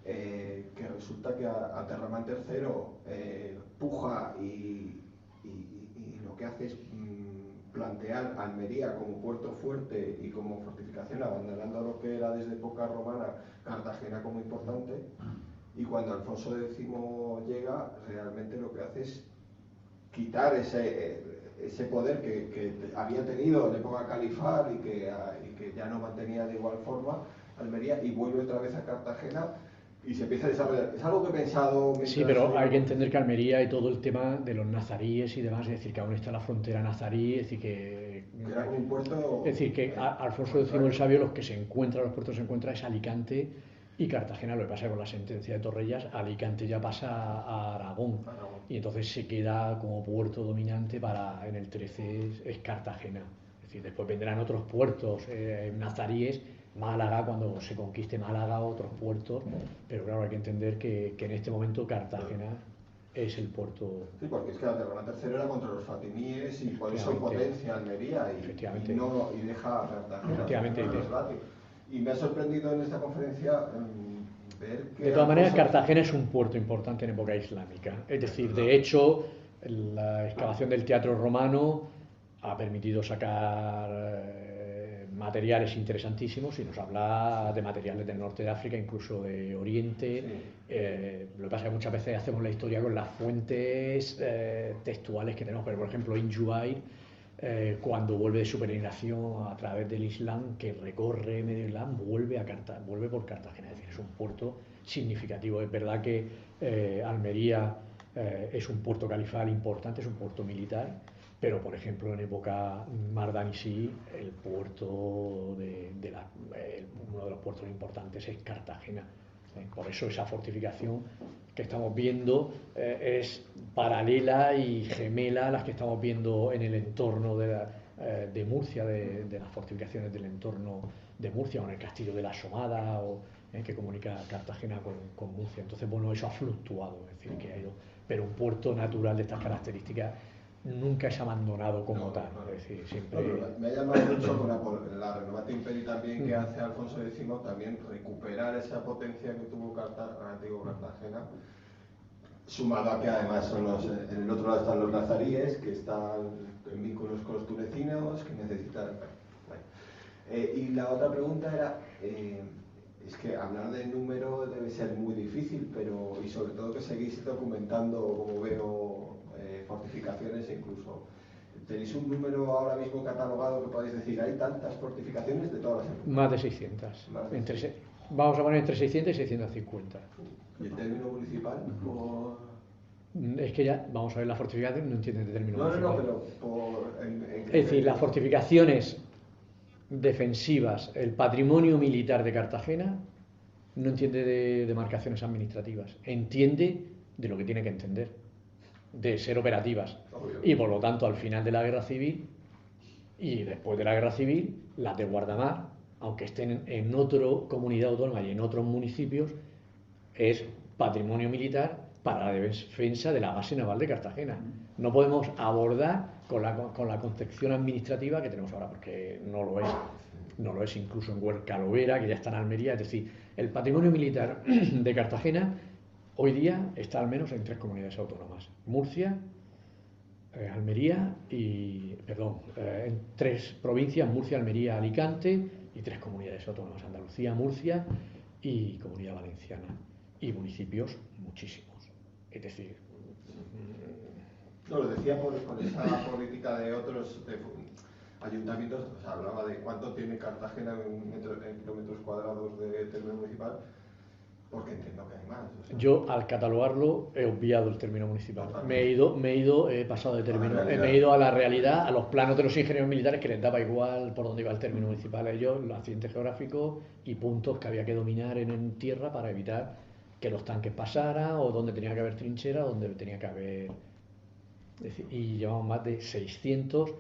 que resulta que Abderramán III puja y lo que hace es plantear Almería como puerto fuerte y como fortificación, abandonando lo que era desde época romana Cartagena como importante, y cuando Alfonso X llega, realmente lo que hace es quitar ese poder que había tenido en época califal y que ya no mantenía de igual forma Almería, y vuelve otra vez a Cartagena y se empieza a desarrollar. Es algo que he pensado... Sí, pero hay que entender que Almería y todo el tema de los nazaríes y demás, es decir, que aún está la frontera nazarí, es decir, que era un puerto... Es decir, que Alfonso X el Sabio los puertos que se encuentra es Alicante y Cartagena. Lo que pasa con la sentencia de Torrellas, Alicante ya pasa a Aragón, y entonces se queda como puerto dominante en el 13 es Cartagena. Es decir, después vendrán otros puertos nazaríes, Málaga, cuando se conquiste Málaga, otros puertos, pero claro, hay que entender que en este momento Cartagena es el puerto. Sí, porque es que Abderramán III era contra los fatimíes y por eso potencia Almería y deja a Cartagena. Efectivamente. Y me ha sorprendido en esta conferencia ver que... De todas maneras, Cartagena es un puerto importante en época islámica. Es decir, de hecho, la excavación del teatro romano ha permitido sacar materiales interesantísimos, y nos habla de materiales del norte de África, incluso de Oriente. Lo que pasa es que muchas veces hacemos la historia con las fuentes textuales que tenemos, pero por ejemplo Ibn Jubayr, cuando vuelve de su peregrinación a través del Islam, que recorre medio Islam, vuelve por Cartagena. Es decir, es un puerto significativo. Es verdad que Almería es un puerto califal importante, es un puerto militar, pero por ejemplo en época Mardanisí el puerto uno de los puertos importantes es Cartagena. Por eso esa fortificación que estamos viendo es paralela y gemela a las que estamos viendo en el entorno de Murcia, de las fortificaciones del entorno de Murcia, o en el castillo de la Asomada, que comunica Cartagena con Murcia. Entonces, bueno, eso ha fluctuado, es decir, que ha ido, pero un puerto natural de estas características nunca es abandonado como tal. Es decir, siempre... me ha llamado mucho con la Renovatio Imperii también que hace Alfonso X, también recuperar esa potencia que tuvo Cartagena, sumado a que además en el otro lado están los nazaríes, que están en vínculos con los tunecinos, que necesitan... y la otra pregunta era, es que hablar del número debe ser muy difícil, pero y sobre todo que seguís documentando, como veo, fortificaciones, incluso tenéis un número ahora mismo catalogado que podéis decir, hay tantas fortificaciones de todas las épocas. Más de 600. Vamos a poner entre 600 y 650. ¿Y el término municipal? Es que ya, vamos a ver, la fortificación no entienden de término municipal. No, pero es decir, las fortificaciones defensivas, el patrimonio militar de Cartagena no entiende de demarcaciones administrativas, entiende de lo que tiene que entender, de ser operativas. Obvio. Y por lo tanto, al final de la guerra civil y después de la guerra civil, las de guardamar, aunque estén en otra comunidad autónoma y en otros municipios, es patrimonio militar para la defensa de la base naval de Cartagena. No podemos abordar con la concepción administrativa que tenemos ahora, porque no lo es incluso en Huercalovera, que ya está en Almería. Es decir, el patrimonio militar de Cartagena hoy día está al menos en 3 comunidades autónomas: Murcia, Almería en 3 provincias: Murcia, Almería, Alicante, y 3 comunidades autónomas: Andalucía, Murcia y Comunidad Valenciana, y municipios muchísimos. Es decir, no, lo decía por esa política de otros ayuntamientos. O sea, hablaba de cuánto tiene Cartagena en kilómetros cuadrados de término municipal, porque entiendo que hay más. O sea, yo, al catalogarlo, he obviado el término municipal. He pasado de término, me he ido a la realidad, a los planos de los ingenieros militares, que les daba igual por dónde iba el término municipal. Ellos, los accidentes geográficos y puntos que había que dominar en tierra para evitar que los tanques pasaran, o donde tenía que haber trinchera, o donde tenía que haber... Es decir, y llevamos más de 600.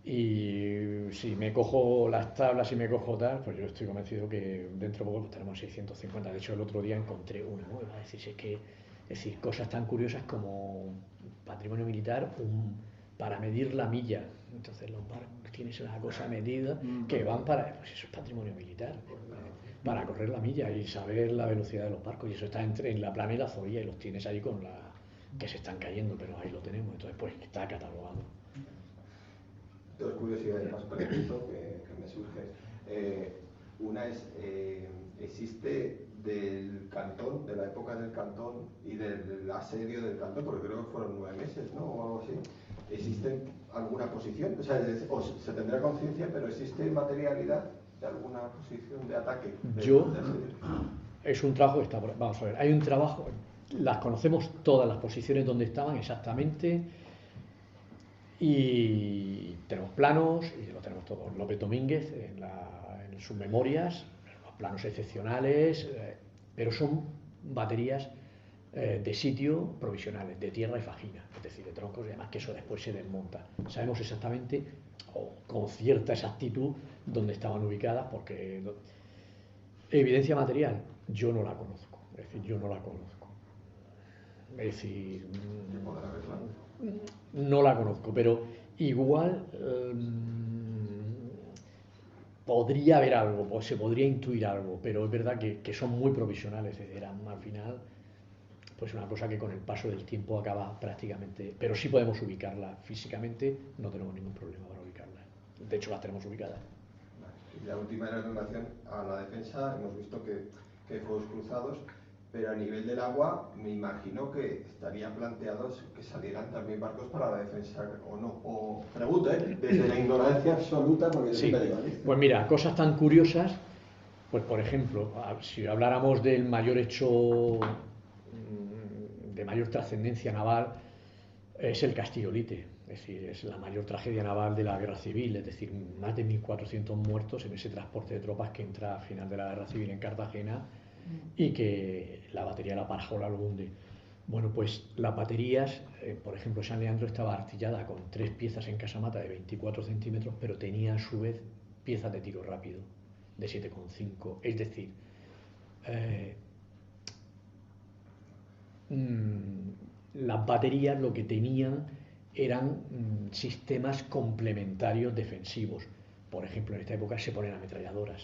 Y si me cojo las tablas y me cojo tal, pues yo estoy convencido que dentro de poco tenemos 650. De hecho, el otro día encontré una, ¿no? Es decir, cosas tan curiosas como patrimonio militar, para medir la milla. Entonces los barcos tienes una cosa medida que van para... Pues eso es patrimonio militar. para correr la milla y saber la velocidad de los barcos. Y eso está en la plana y la zorilla y los tienes ahí con que se están cayendo, pero ahí lo tenemos. Entonces, pues está catalogado. Dos curiosidades más para esto que me surgen. Una es, existe del Cantón, de la época del Cantón y del asedio del Cantón, porque creo que fueron 9 meses, ¿no? O algo así. ¿Existe alguna posición? O sea, o se tendrá conciencia, pero ¿existe materialidad de alguna posición de ataque? Es un trabajo que está por... Vamos a ver, hay un trabajo, las conocemos todas las posiciones donde estaban exactamente y tenemos planos y lo tenemos todo. López Domínguez en sus memorias, planos excepcionales, pero son baterías de sitio provisionales, de tierra y fajina, es decir, de troncos y demás, que eso después se desmonta. Sabemos exactamente, o con cierta exactitud, dónde estaban ubicadas, porque evidencia material, yo no la conozco, es decir, yo no la conozco. Es decir, no la conozco, pero igual podría haber algo, pues se podría intuir algo, pero es verdad que son muy provisionales, eran al final pues una cosa que con el paso del tiempo acaba prácticamente, pero sí podemos ubicarla físicamente, no tenemos ningún problema para ubicarla, de hecho las tenemos ubicadas. Y la última era en relación a la defensa, hemos visto que fuegos cruzados, pero a nivel del agua me imagino que estarían planteados que salieran también barcos para la defensa, o no, o pregunto, desde la ignorancia absoluta, porque yo soy medievalista. Pues mira, cosas tan curiosas, pues por ejemplo, si habláramos del mayor hecho de mayor trascendencia naval, es el Castillo Lite, es decir, es la mayor tragedia naval de la guerra civil, es decir, más de 1400 muertos en ese transporte de tropas que entra al final de la guerra civil en Cartagena y que la batería La Parjola lo hunde. Bueno, pues las baterías, por ejemplo, San Leandro estaba artillada con 3 piezas en casamata de 24 centímetros, pero tenía a su vez piezas de tiro rápido de 7,5, es decir, las baterías lo que tenían eran sistemas complementarios defensivos. Por ejemplo, en esta época se ponen ametralladoras,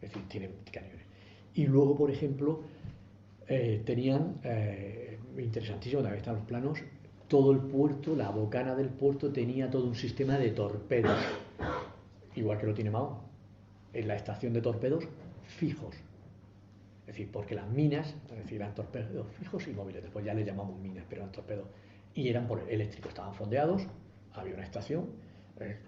es decir, tienen cañones. Y luego, por ejemplo, tenían, interesantísimo, también están los planos, todo el puerto, la bocana del puerto tenía todo un sistema de torpedos, igual que lo tiene Mahón, en la estación de torpedos fijos. Es decir, porque las minas, es decir, eran torpedos fijos y móviles, después ya les llamamos minas, pero eran torpedos. Y eran por eléctricos, estaban fondeados, había una estación,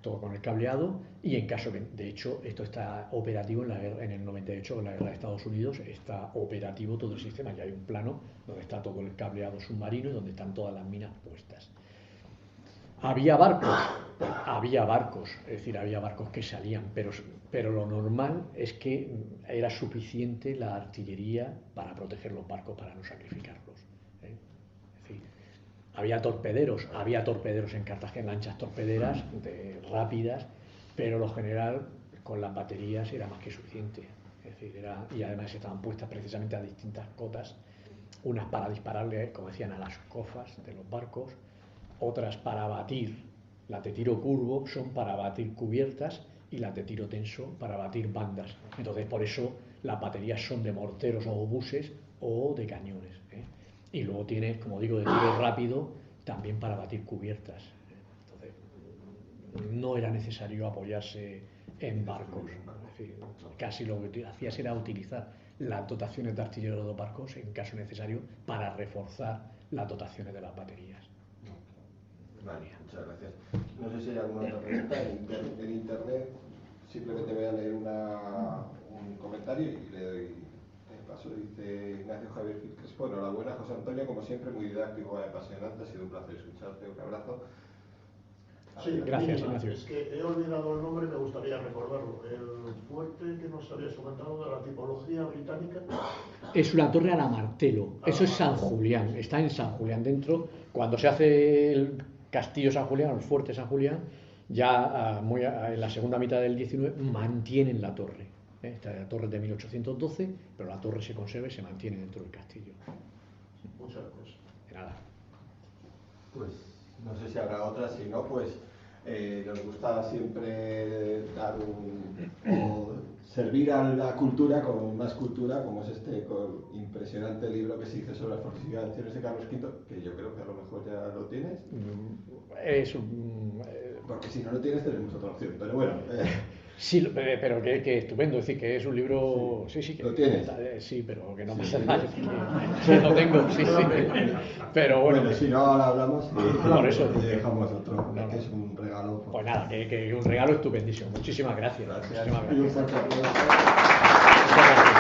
todo con el cableado, y en caso que, de hecho, esto está operativo en el 98, con la guerra de Estados Unidos, está operativo todo el sistema, ya hay un plano donde está todo el cableado submarino y donde están todas las minas puestas. Había barcos, es decir, había barcos que salían, pero lo normal es que era suficiente la artillería para proteger los barcos, para no sacrificarlos. Es decir, había torpederos en Cartagena, lanchas torpederas rápidas, pero lo general con las baterías era más que suficiente. Es decir, y además estaban puestas precisamente a distintas cotas, unas para dispararle, como decían, a las cofas de los barcos, otras para batir. Las de tiro curvo son para batir cubiertas y las de tiro tenso para batir bandas. Entonces, por eso las baterías son de morteros o obuses o de cañones. Y luego tienes, como digo, de tiro rápido también para batir cubiertas. Entonces, no era necesario apoyarse en barcos. Es decir, casi lo que hacías era utilizar las dotaciones de artilleros de los barcos en caso necesario para reforzar las dotaciones de las baterías. Vale, muchas gracias. No sé si hay alguna otra pregunta. En internet simplemente voy a leer un comentario y le doy el paso. Dice Ignacio Javier Crespo: enhorabuena, José Antonio, como siempre, muy didáctico y apasionante. Ha sido un placer escucharte. Un abrazo. Sí, gracias, Ignacio. Es que he olvidado el nombre y me gustaría recordarlo. El fuerte que nos habías comentado de la tipología británica. Es una torre a la Martelo. Eso es San Julián. Está en San Julián dentro. Cuando se hace el Castillo San Julián, el Fuerte San Julián, ya en la segunda mitad del 19 mantienen la torre. La torre es de 1812, pero la torre se conserva y se mantiene dentro del castillo. Muchas gracias. De nada. Pues no sé si habrá otra, si no, pues Nos gusta siempre dar o servir a la cultura con más cultura, como es este impresionante libro que se hizo sobre las fortificaciones de Carlos V, que yo creo que a lo mejor ya lo tienes. Porque si no lo tienes tenemos otra opción, pero bueno. Sí, pero que estupendo, es decir, que es un libro... Sí, que ¿lo tienes? Sí, pero que no pasa nada. Sí, lo tengo, sí. Pero bueno, si no, ahora hablamos y por eso dejamos otro, que es un regalo. Pues nada, que un regalo estupendísimo. Muchísimas gracias. Gracias. Muchísimas Y un gracias. fuerte aplauso.